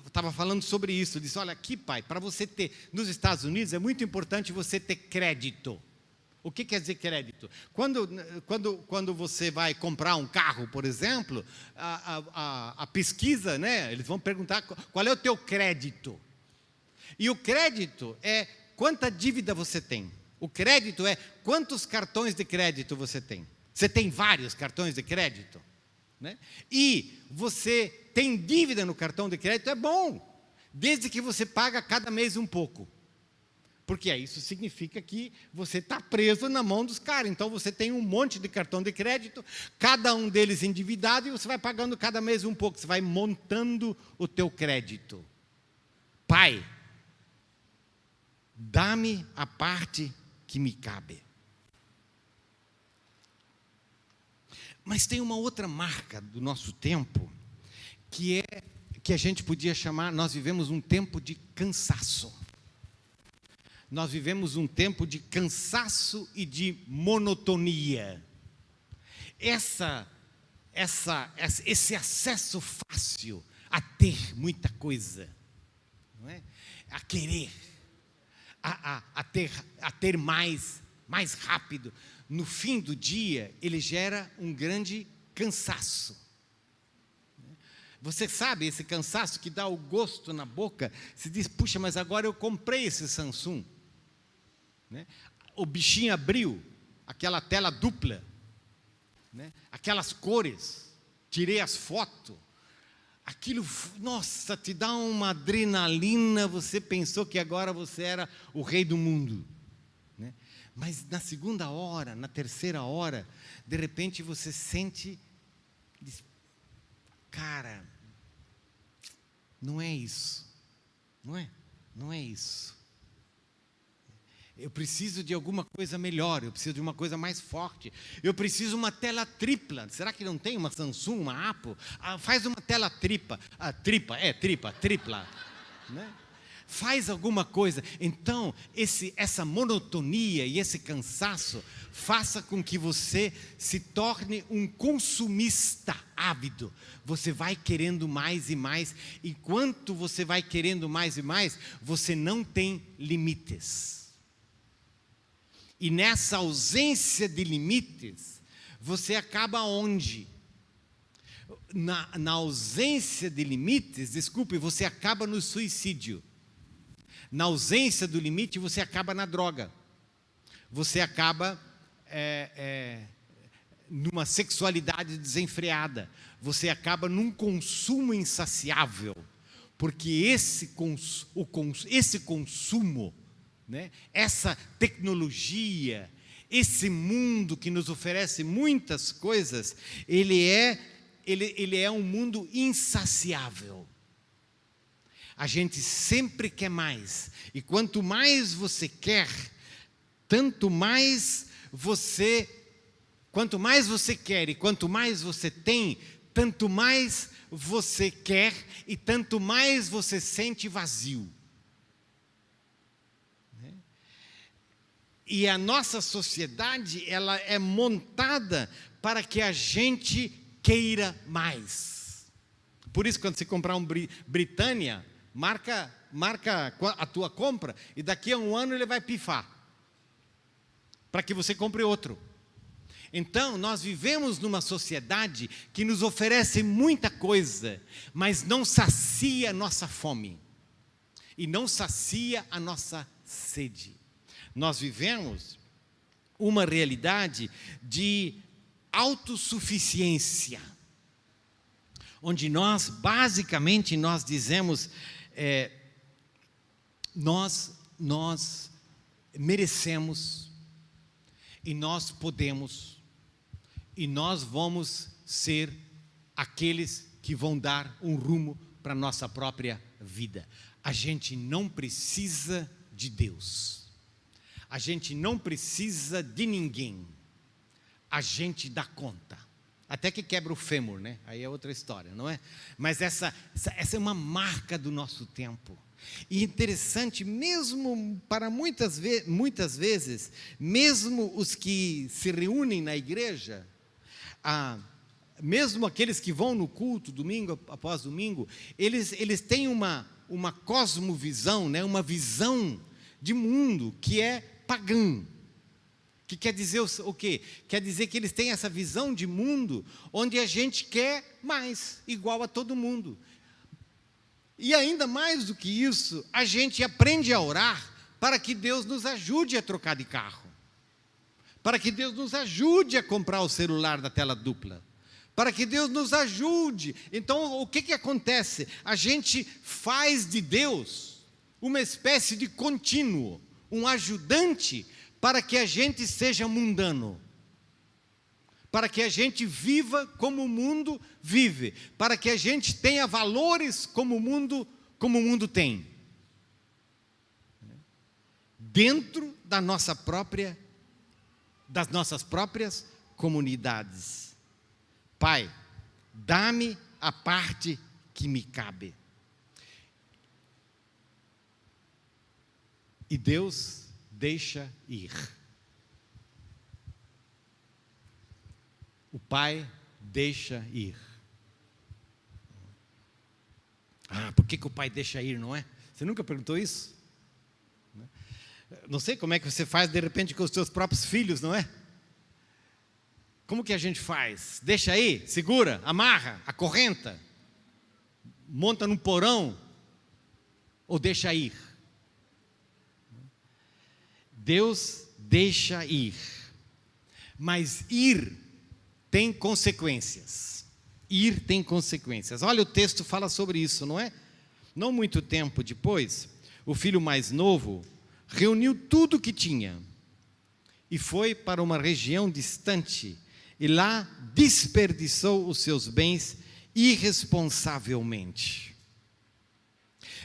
estava falando sobre isso. Ele disse, olha aqui pai, para você ter, nos Estados Unidos é muito importante você ter crédito. O que quer dizer crédito? Quando você vai comprar um carro, por exemplo, a pesquisa, né, eles vão perguntar qual é o teu crédito. E o crédito é quanta dívida você tem. O crédito é quantos cartões de crédito você tem. Você tem vários cartões de crédito? né? E você tem dívida no cartão de crédito, é bom, desde que você paga cada mês um pouco. Porque isso significa que você está preso na mão dos caras. Então, você tem um monte de cartão de crédito, cada um deles endividado, e você vai pagando cada mês um pouco. Você vai montando o teu crédito. Pai, dá-me a parte que me cabe. Mas tem uma outra marca do nosso tempo, que a gente podia chamar, nós vivemos um tempo de cansaço. Nós vivemos um tempo de cansaço e de monotonia. Esse acesso fácil a ter muita coisa, não é? A querer, a ter mais rápido, no fim do dia, ele gera um grande cansaço. Você sabe, esse cansaço que dá o gosto na boca, se diz, puxa, mas agora eu comprei esse Samsung. Né? O bichinho abriu, aquela tela dupla, né? Aquelas cores, tirei as fotos, aquilo, nossa, te dá uma adrenalina, você pensou que agora você era o rei do mundo, né? Mas na segunda hora, na terceira hora, de repente você sente, diz, cara, não é isso, não é isso. Eu preciso de alguma coisa melhor, eu preciso de uma coisa mais forte, eu preciso uma tela tripla. Será que não tem uma Samsung, uma Apple? Faz uma tela tripla, né? Faz alguma coisa. Então, essa monotonia e esse cansaço faça com que você se torne um consumista ávido. Você vai querendo mais e mais, enquanto você vai querendo mais e mais, você não tem limites. E nessa ausência de limites, você acaba onde? Na ausência de limites, desculpe, você acaba no suicídio. Na ausência do limite, você acaba na droga. Você acaba numa sexualidade desenfreada. Você acaba num consumo insaciável. Porque esse consumo, né? Essa tecnologia, esse mundo que nos oferece muitas coisas, ele é um mundo insaciável. A gente sempre quer mais, e quanto mais você quer, quanto mais você quer e quanto mais você tem, tanto mais você quer e tanto mais você sente vazio. E a nossa sociedade, ela é montada para que a gente queira mais. Por isso, quando você comprar um Britânia, marca a tua compra, e daqui a um ano ele vai pifar, para que você compre outro. Então, nós vivemos numa sociedade que nos oferece muita coisa, mas não sacia a nossa fome, e não sacia a nossa sede. Nós vivemos uma realidade de autossuficiência, onde nós, basicamente, nós dizemos, nós merecemos, e nós podemos, e nós vamos ser aqueles que vão dar um rumo para a nossa própria vida. A gente não precisa de Deus. A gente não precisa de ninguém, a gente dá conta, até que quebra o fêmur, né? Aí é outra história, não é? Mas essa é uma marca do nosso tempo, e interessante, mesmo para muitas vezes, mesmo os que se reúnem na igreja, mesmo aqueles que vão no culto, domingo após domingo, eles têm uma cosmovisão, né? Uma visão de mundo que é pagã, que quer dizer o quê? Quer dizer que eles têm essa visão de mundo, onde a gente quer mais, igual a todo mundo, e ainda mais do que isso, a gente aprende a orar, para que Deus nos ajude a trocar de carro, para que Deus nos ajude a comprar o celular da tela dupla, para que Deus nos ajude. Então, o que acontece? A gente faz de Deus uma espécie de contínuo, um ajudante, para que a gente seja mundano, para que a gente viva como o mundo vive, para que a gente tenha valores como o mundo tem, dentro das nossas próprias comunidades. Pai, dá-me a parte que me cabe. E Deus deixa ir. O Pai deixa ir. Por que o Pai deixa ir, não é? Você nunca perguntou isso? Não sei como é que você faz de repente com os seus próprios filhos, não é? Como que a gente faz? Deixa aí, segura, amarra, acorrenta, monta num porão, ou deixa ir? Deus deixa ir, mas ir tem consequências. Ir tem consequências. Olha, o texto fala sobre isso, não é? Não muito tempo depois, o filho mais novo reuniu tudo o que tinha e foi para uma região distante e lá desperdiçou os seus bens irresponsavelmente.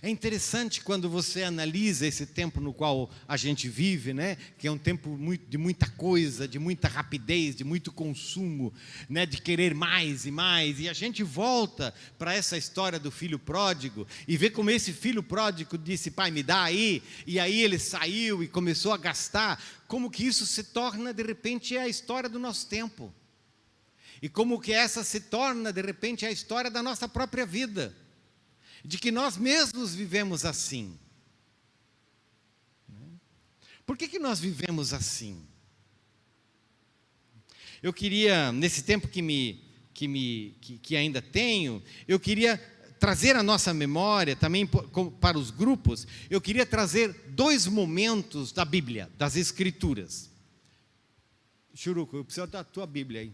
É interessante quando você analisa esse tempo no qual a gente vive, né? Que é um tempo de muita coisa, de muita rapidez, de muito consumo, né? De querer mais e mais, e a gente volta para essa história do filho pródigo e vê como esse filho pródigo disse: pai, me dá aí, e aí ele saiu e começou a gastar, como que isso se torna de repente a história do nosso tempo, e como que essa se torna de repente a história da nossa própria vida, de que nós mesmos vivemos assim. Por que nós vivemos assim? Eu queria, nesse tempo que ainda tenho, eu queria trazer à nossa memória, também para os grupos, eu queria trazer 2 momentos da Bíblia, das Escrituras. Churuco, eu preciso da tua Bíblia aí.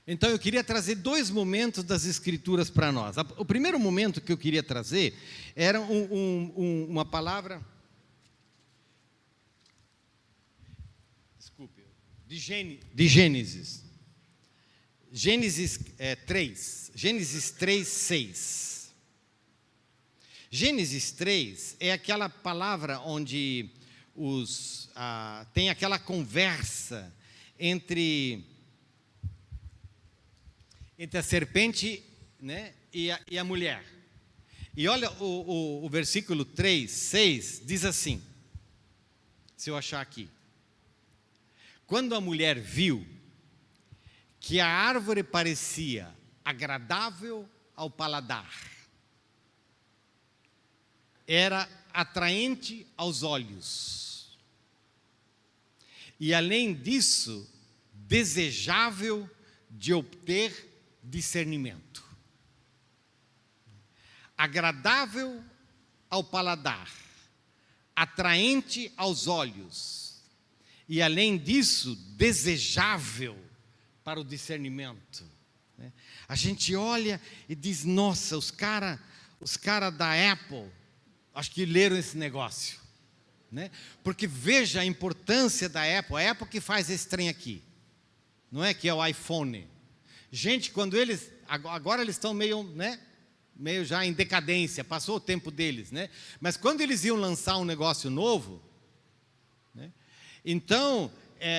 Então eu queria trazer 2 momentos das Escrituras para nós. O primeiro momento que eu queria trazer era uma palavra, desculpe, de Gênesis. Gênesis 3, Gênesis 3, 6. Gênesis 3 é aquela palavra onde tem aquela conversa entre a serpente, né, e a mulher. E olha o versículo 3, 6, diz assim, se eu achar aqui: quando a mulher viu que a árvore parecia agradável ao paladar, era atraente aos olhos, e além disso, desejável de obter discernimento. Agradável ao paladar, atraente aos olhos, e além disso, desejável para o discernimento. A gente olha e diz: nossa, os cara da Apple, acho que leram esse negócio, né? Porque veja a importância da Apple, a Apple que faz esse trem aqui, não é? Que é o iPhone. Gente, quando agora eles estão meio já em decadência, passou o tempo deles, né? Mas quando eles iam lançar um negócio novo, né? Então,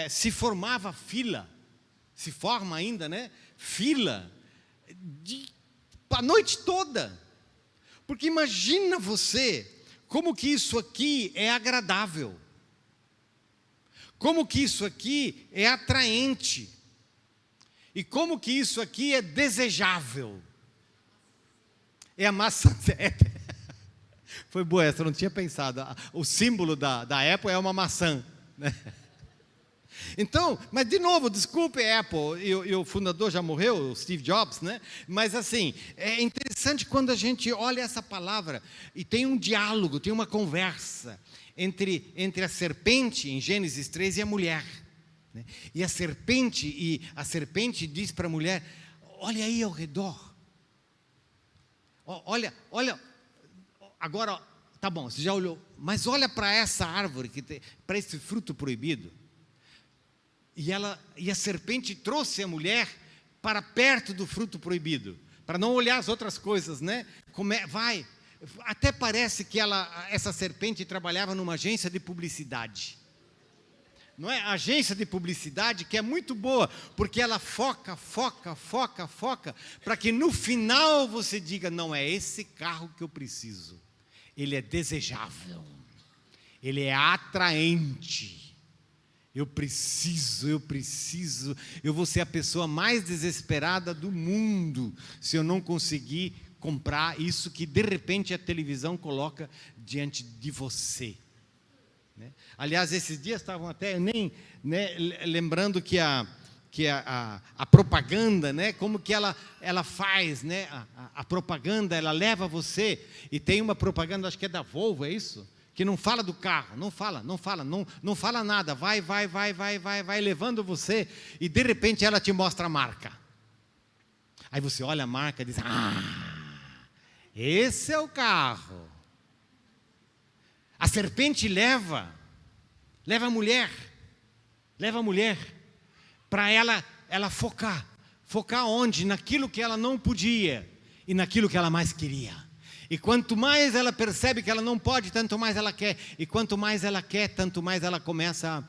se formava fila, se forma ainda, né? Fila, a noite toda, porque imagina você, como que isso aqui é agradável, como que isso aqui é atraente, e como que isso aqui é desejável. É a maçã. Foi boa essa, eu não tinha pensado. O símbolo da Apple é uma maçã, né? Então, mas de novo, desculpe Apple, e o fundador já morreu, o Steve Jobs, né? Mas assim, é interessante quando a gente olha essa palavra e tem um diálogo, tem uma conversa entre a serpente, em Gênesis 3, e a mulher. Né? E a serpente diz para a mulher: olha aí ao redor. Olha, agora, tá bom, você já olhou, mas olha para essa árvore, para esse fruto proibido. E a serpente trouxe a mulher para perto do fruto proibido, para não olhar as outras coisas, né? Até parece que essa serpente trabalhava numa agência de publicidade. Não é? A agência de publicidade que é muito boa, porque ela foca, para que no final você diga: não é esse carro que eu preciso. Ele é desejável, ele é atraente. Eu preciso, eu vou ser a pessoa mais desesperada do mundo se eu não conseguir comprar isso que de repente a televisão coloca diante de você. Né? Aliás, esses dias estavam até lembrando que a propaganda, né, como que ela faz, né, a propaganda, ela leva você, e tem uma propaganda, acho que é da Volvo, é isso? Que não fala do carro, não fala nada, vai levando você, e de repente ela te mostra a marca. Aí você olha a marca e diz: esse é o carro. A serpente leva a mulher para ela focar onde? Naquilo que ela não podia e naquilo que ela mais queria. E quanto mais ela percebe que ela não pode, tanto mais ela quer. E quanto mais ela quer, tanto mais ela começa a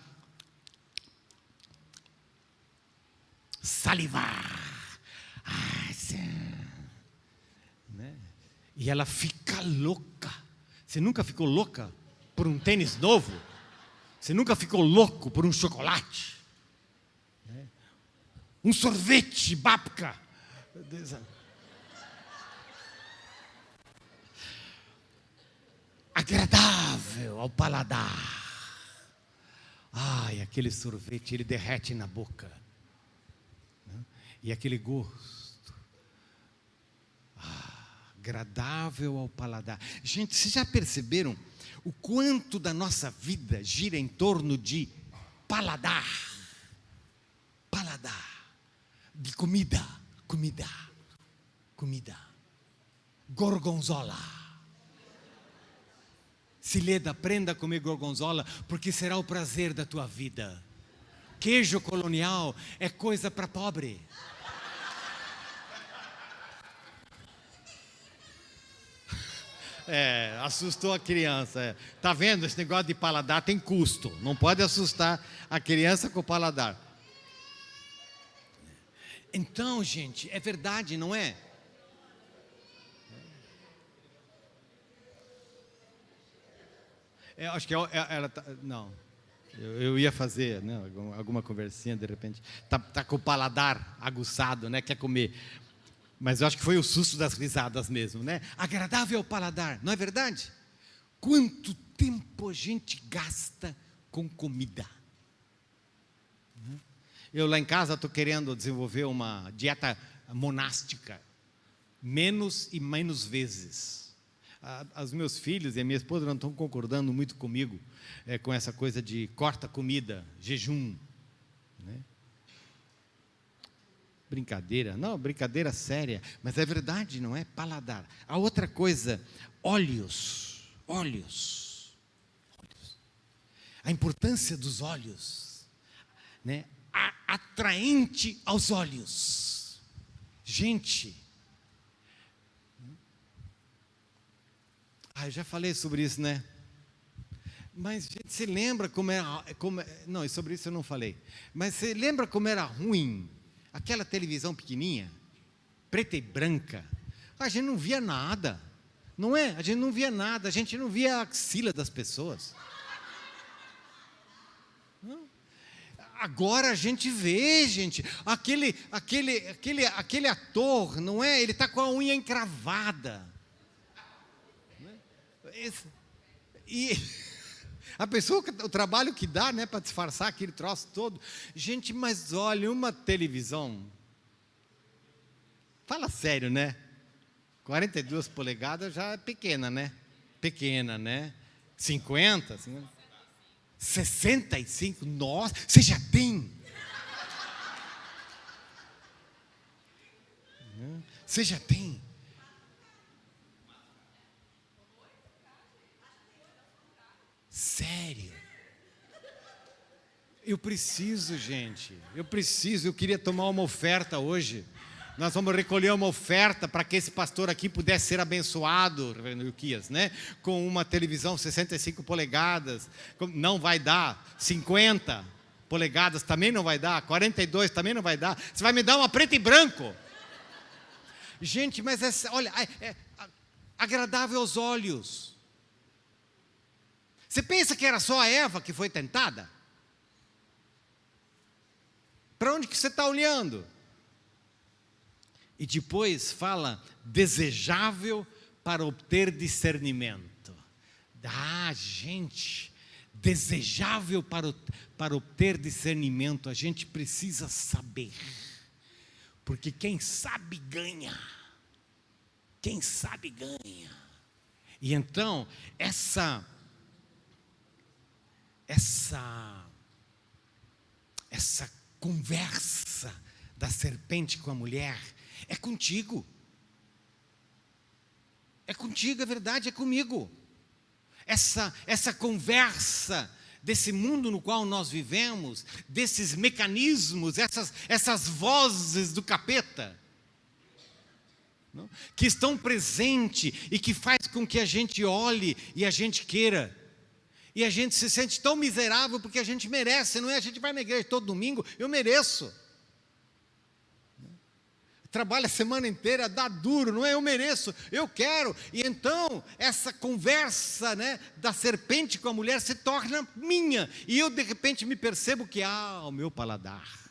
salivar. Né? E ela fica louca. Você nunca ficou louca por um tênis novo? Você nunca ficou louco por um chocolate? Né? Um sorvete Babka? Agradável ao paladar. Ai, aquele sorvete, ele derrete na boca. Né? E aquele gosto. Agradável ao paladar. Gente, vocês já perceberam o quanto da nossa vida gira em torno de paladar? Paladar. De comida. Gorgonzola. Sileda, aprenda a comer gorgonzola, porque será o prazer da tua vida. Queijo colonial é coisa para pobre. Assustou a criança. Tá vendo? Esse negócio de paladar tem custo. Não pode assustar a criança com o paladar. Então, gente, é verdade, não é? Acho que ela não. Eu ia fazer, né, alguma conversinha de repente. Tá com o paladar aguçado, né? Quer comer. Mas eu acho que foi o susto das risadas mesmo, né? Agradável ao paladar, não é verdade? Quanto tempo a gente gasta com comida? Eu lá em casa estou querendo desenvolver uma dieta monástica. Menos e menos vezes. Os meus filhos e a minha esposa não estão concordando muito comigo com essa coisa de corta comida, jejum. Né? Brincadeira séria, mas é verdade, não é? Paladar. A outra coisa, olhos. A importância dos olhos, né? Atraente aos olhos. Gente, eu já falei sobre isso, né? Mas, gente, você lembra como era... Não, sobre isso eu não falei. Mas você lembra como era ruim aquela televisão pequenininha, preta e branca? A gente não via nada, não é? A gente não via nada, a gente não via a axila das pessoas. Não. Agora a gente vê, gente, aquele ator, não é? Ele está com a unha encravada. E a pessoa, o trabalho que dá, né, para disfarçar aquele troço todo. Gente, mas olha, uma televisão, fala sério, né? 42 polegadas já é pequena, né? 50? 65? Nossa, você já tem? Você já tem? Sério? Eu preciso, gente. Eu queria tomar uma oferta hoje. Nós vamos recolher uma oferta para que esse pastor aqui pudesse ser abençoado, reverendo Ilquias, né? Com uma televisão 65 polegadas. Não vai dar. 50 polegadas também não vai dar. 42 também não vai dar. Você vai me dar uma preta e branco. Gente, mas olha, é agradável aos olhos. Você pensa que era só a Eva que foi tentada? Para onde que você está olhando? E depois fala, desejável para obter discernimento. Gente, desejável para obter discernimento, a gente precisa saber. Porque quem sabe ganha. Quem sabe ganha. E então, essa conversa da serpente com a mulher é contigo. É contigo, é verdade, é comigo. Essa conversa desse mundo no qual nós vivemos, desses mecanismos, essas vozes do capeta, não? Que estão presentes e que faz com que a gente olhe e a gente queira. E a gente se sente tão miserável porque a gente merece, não é? A gente vai na igreja todo domingo, eu mereço. Trabalha a semana inteira, dá duro, não é? Eu mereço, eu quero. E então, essa conversa, né, da serpente com a mulher se torna minha. E eu, de repente, me percebo que, o meu paladar,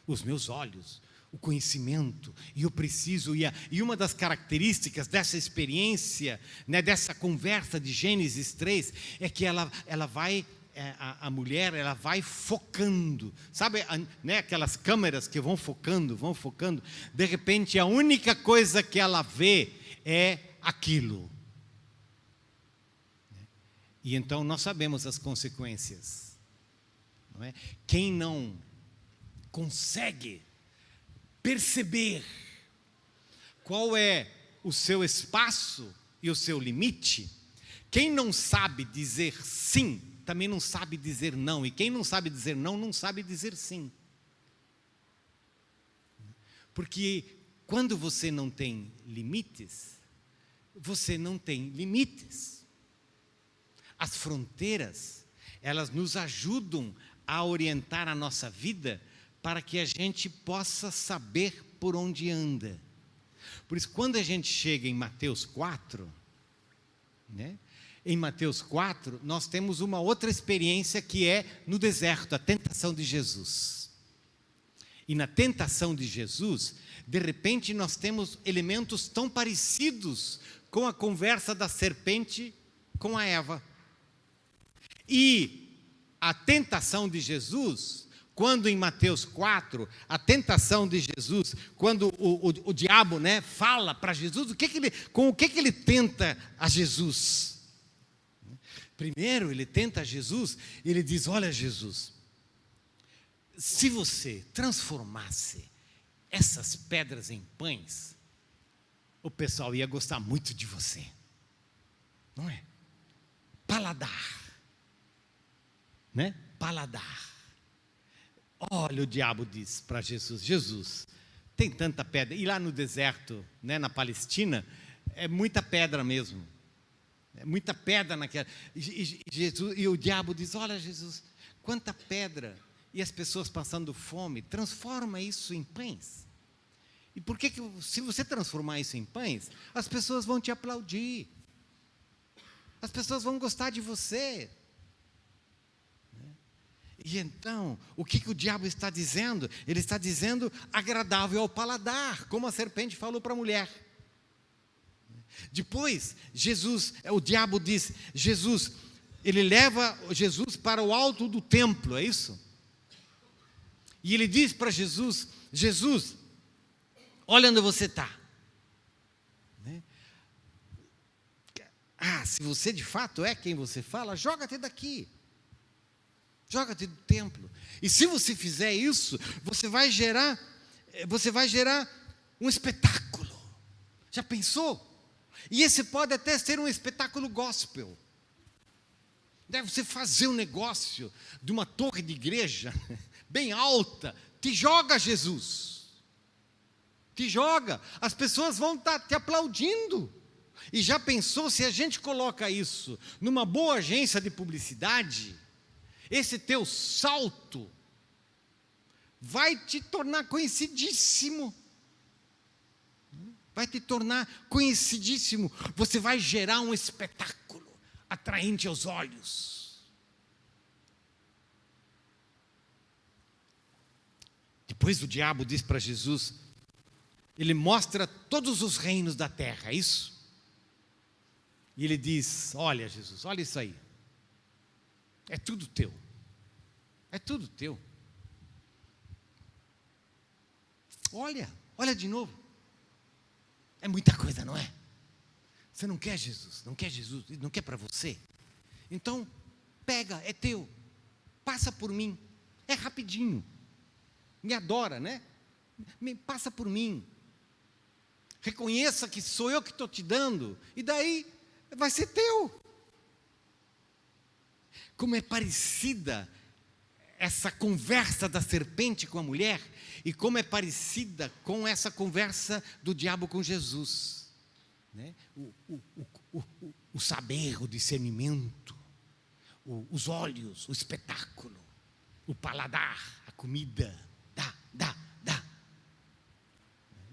os meus olhos, o conhecimento, e eu preciso. E uma das características dessa experiência, né, dessa conversa de Gênesis 3, é que ela vai... A mulher, ela vai focando, sabe, né, aquelas câmeras que vão focando, de repente a única coisa que ela vê é aquilo, e então nós sabemos as consequências, não é? Quem não consegue perceber qual é o seu espaço e o seu limite, quem não sabe dizer sim, também não sabe dizer não. E quem não sabe dizer não, não sabe dizer sim. Porque quando você não tem limites, você não tem limites. As fronteiras, elas nos ajudam a orientar a nossa vida para que a gente possa saber por onde anda. Por isso, quando a gente chega em Mateus 4, né? Em Mateus 4, nós temos uma outra experiência que é no deserto, a tentação de Jesus. E na tentação de Jesus, de repente nós temos elementos tão parecidos com a conversa da serpente com a Eva. E a tentação de Jesus, quando em Mateus 4, a tentação de Jesus, quando o diabo, né, fala para Jesus, com o que ele tenta a Jesus? Primeiro ele tenta Jesus, ele diz, olha Jesus, se você transformasse essas pedras em pães, o pessoal ia gostar muito de você, não é? Paladar, né? Paladar. Olha, o diabo diz para Jesus, Jesus, tem tanta pedra, e lá no deserto, né, na Palestina, é muita pedra mesmo. É muita pedra naquela. E o diabo diz, olha Jesus, quanta pedra. E as pessoas passando fome, transforma isso em pães. E por que se você transformar isso em pães, as pessoas vão te aplaudir. As pessoas vão gostar de você. E então, o que o diabo está dizendo? Ele está dizendo agradável ao paladar, como a serpente falou para a mulher. Depois, o diabo diz, ele leva Jesus para o alto do templo, é isso? E ele diz para Jesus, olha onde você está. se você de fato é quem você fala, joga-te daqui. Joga-te do templo. E se você fizer isso, você vai gerar um espetáculo. Já pensou? E esse pode até ser um espetáculo gospel. Deve você fazer um negócio de uma torre de igreja bem alta, te joga Jesus. Te joga. As pessoas vão estar te aplaudindo. E já pensou se a gente coloca isso numa boa agência de publicidade? Esse teu salto vai te tornar conhecidíssimo. Vai te tornar conhecidíssimo. Você vai gerar um espetáculo atraente aos olhos. Depois o diabo diz para Jesus, ele mostra todos os reinos da terra, é isso? E ele diz, olha Jesus, olha isso aí. É tudo teu. É tudo teu. Olha de novo. É muita coisa, não é? Você não quer Jesus, não quer Jesus, não quer para você? Então, pega, é teu. Passa por mim. É rapidinho. Me adora, né? Passa por mim. Reconheça que sou eu que estou te dando. E daí, vai ser teu. Como é parecida essa conversa da serpente com a mulher, e como é parecida com essa conversa do diabo com Jesus, né? O saber, o discernimento, os olhos, o espetáculo, o paladar, a comida, dá.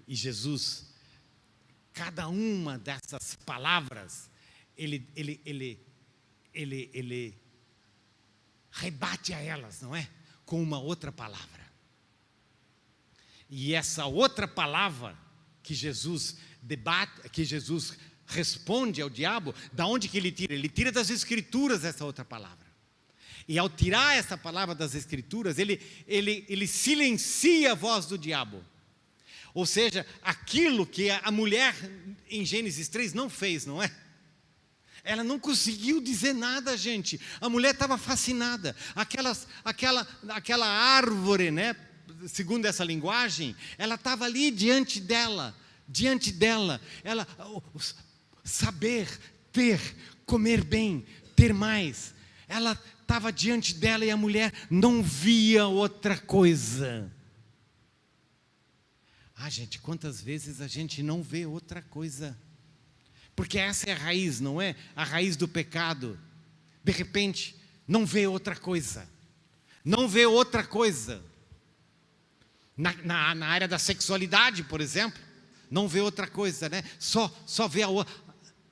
E Jesus, cada uma dessas palavras, ele rebate a elas, não é? Com uma outra palavra. E essa outra palavra que Jesus debate, que Jesus responde ao diabo, da onde que ele tira? Ele tira das Escrituras essa outra palavra. E ao tirar essa palavra das Escrituras, ele silencia a voz do diabo. Ou seja, aquilo que a mulher em Gênesis 3 não fez, não é? Ela não conseguiu dizer nada, gente. A mulher estava fascinada. Aquela árvore, né? Segundo essa linguagem, ela estava ali diante dela. Ela, saber, ter, comer bem, ter mais. Ela estava diante dela e a mulher não via outra coisa. Gente, quantas vezes a gente não vê outra coisa? Porque essa é a raiz, não é? A raiz do pecado. De repente, não vê outra coisa. Não vê outra coisa. Na área da sexualidade, por exemplo, não vê outra coisa, né? Só vê a outra.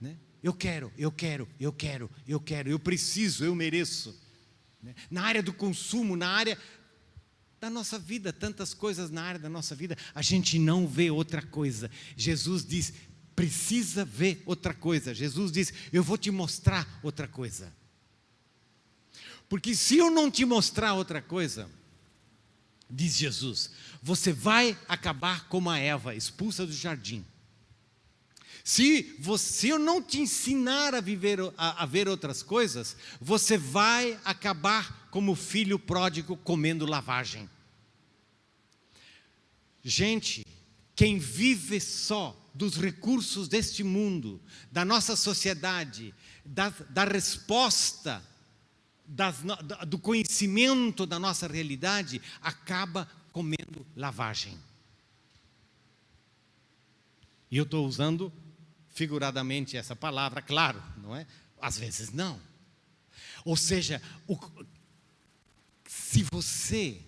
Né? Eu quero, eu preciso, eu mereço. Né? Na área do consumo, na área da nossa vida, tantas coisas na área da nossa vida, a gente não vê outra coisa. Jesus diz, precisa ver outra coisa. Jesus diz, eu vou te mostrar outra coisa. Porque se eu não te mostrar outra coisa, diz Jesus, você vai acabar como a Eva, expulsa do jardim. Se eu não te ensinar a ver outras coisas, você vai acabar como o filho pródigo comendo lavagem. Gente, quem vive só dos recursos deste mundo, da nossa sociedade, da resposta, do conhecimento da nossa realidade, acaba comendo lavagem. E eu estou usando figuradamente essa palavra, claro, não é? Às vezes não. Ou seja, se você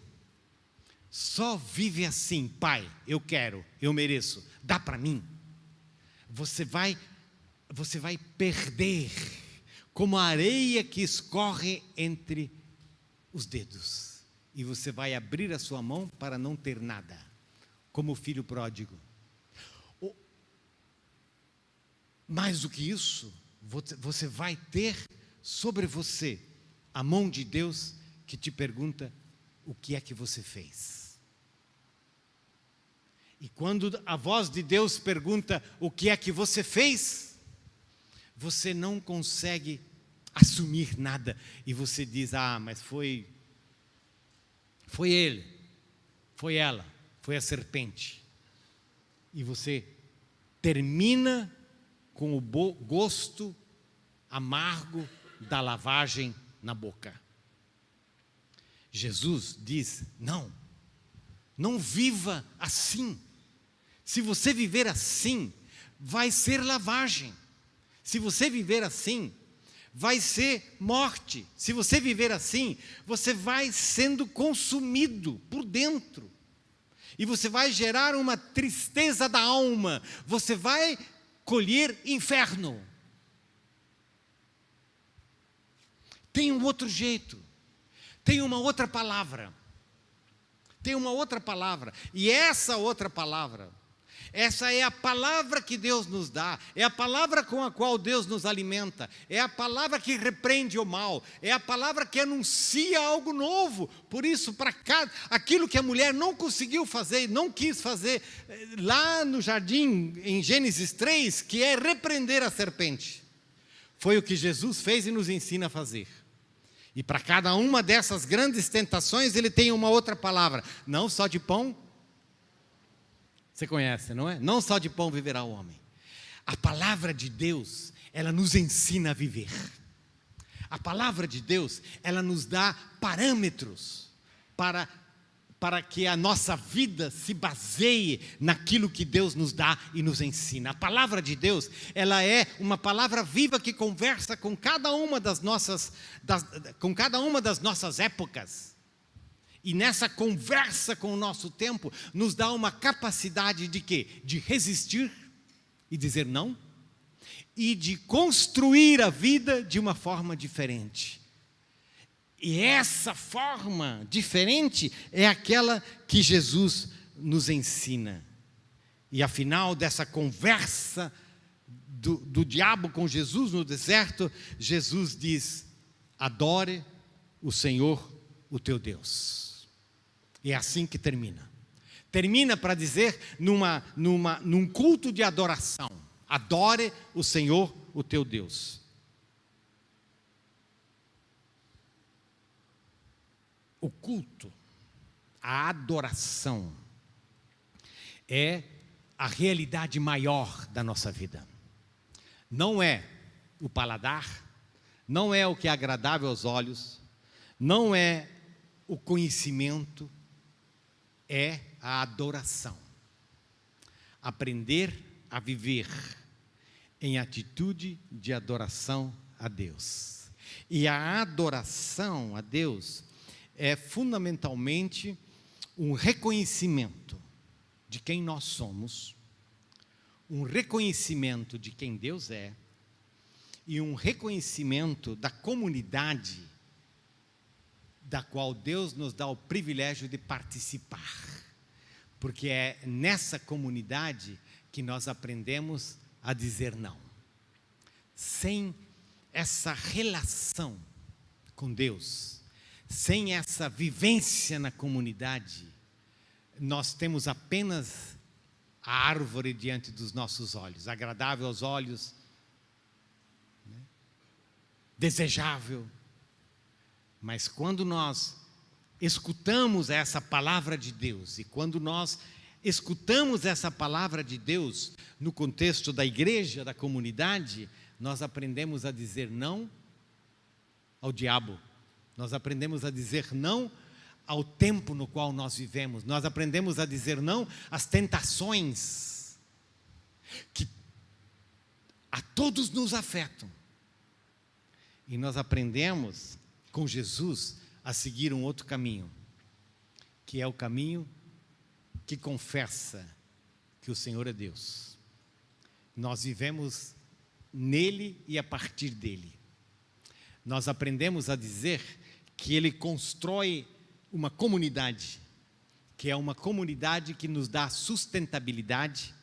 só vive assim, pai, eu quero, eu mereço, dá para mim, você vai perder como a areia que escorre entre os dedos, e você vai abrir a sua mão para não ter nada, como o filho pródigo. Mais do que isso, você vai ter sobre você a mão de Deus que te pergunta o que é que você fez. E quando a voz de Deus pergunta o que é que você fez, você não consegue assumir nada. E você diz, mas foi ele, foi ela, foi a serpente. E você termina com o gosto amargo da lavagem na boca. Jesus diz, não viva assim. Se você viver assim, vai ser lavagem. Se você viver assim, vai ser morte. Se você viver assim, você vai sendo consumido por dentro. E você vai gerar uma tristeza da alma. Você vai colher inferno. Tem um outro jeito. Tem uma outra palavra. Tem uma outra palavra. E essa outra palavra, essa é a palavra que Deus nos dá, é a palavra com a qual Deus nos alimenta, é a palavra que repreende o mal, é a palavra que anuncia algo novo. Por isso, aquilo que a mulher não conseguiu fazer, não quis fazer, lá no jardim, em Gênesis 3, que é repreender a serpente, foi o que Jesus fez e nos ensina a fazer. E para cada uma dessas grandes tentações, ele tem uma outra palavra. Não só de pão, você conhece, não é? Não só de pão viverá o homem. A palavra de Deus, ela nos ensina a viver. A palavra de Deus, ela nos dá parâmetros para que a nossa vida se baseie naquilo que Deus nos dá e nos ensina. A palavra de Deus, ela é uma palavra viva que conversa com cada uma das nossas épocas. E nessa conversa com o nosso tempo, nos dá uma capacidade de quê? De resistir e dizer não, e de construir a vida de uma forma diferente. E essa forma diferente é aquela que Jesus nos ensina. E afinal dessa conversa do diabo com Jesus no deserto, Jesus diz, adore o Senhor, o teu Deus. E é assim que termina. Termina para dizer num culto de adoração, adore o Senhor, o teu Deus. O culto, a adoração, é a realidade maior da nossa vida. Não é o paladar, não é o que é agradável aos olhos, não é o conhecimento, é a adoração. Aprender a viver em atitude de adoração a Deus. E a adoração a Deus é fundamentalmente um reconhecimento de quem nós somos, um reconhecimento de quem Deus é e um reconhecimento da comunidade da qual Deus nos dá o privilégio de participar. Porque é nessa comunidade que nós aprendemos a dizer não. Sem essa relação com Deus, sem essa vivência na comunidade, nós temos apenas a árvore diante dos nossos olhos, agradável aos olhos, né? Desejável. Mas quando nós escutamos essa palavra de Deus, e quando nós escutamos essa palavra de Deus no contexto da igreja, da comunidade, nós aprendemos a dizer não ao diabo. Nós aprendemos a dizer não ao tempo no qual nós vivemos. Nós aprendemos a dizer não às tentações que a todos nos afetam. E nós aprendemos com Jesus a seguir um outro caminho, que é o caminho que confessa que o Senhor é Deus. Nós vivemos nele e a partir dele. Nós aprendemos a dizer que Ele constrói uma comunidade, que é uma comunidade que nos dá sustentabilidade,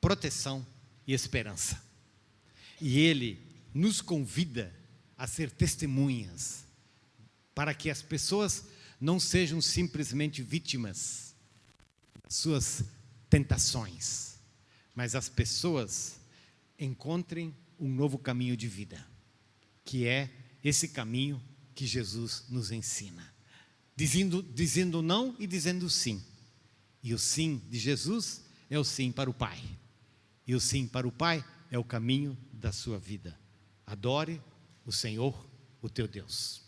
proteção e esperança. E Ele nos convida a ser testemunhas, para que as pessoas não sejam simplesmente vítimas das suas tentações, mas as pessoas encontrem um novo caminho de vida, que é esse caminho que Jesus nos ensina, dizendo não e dizendo sim. E o sim de Jesus é o sim para o Pai. E o sim para o Pai é o caminho da sua vida. Adore o Senhor, o teu Deus.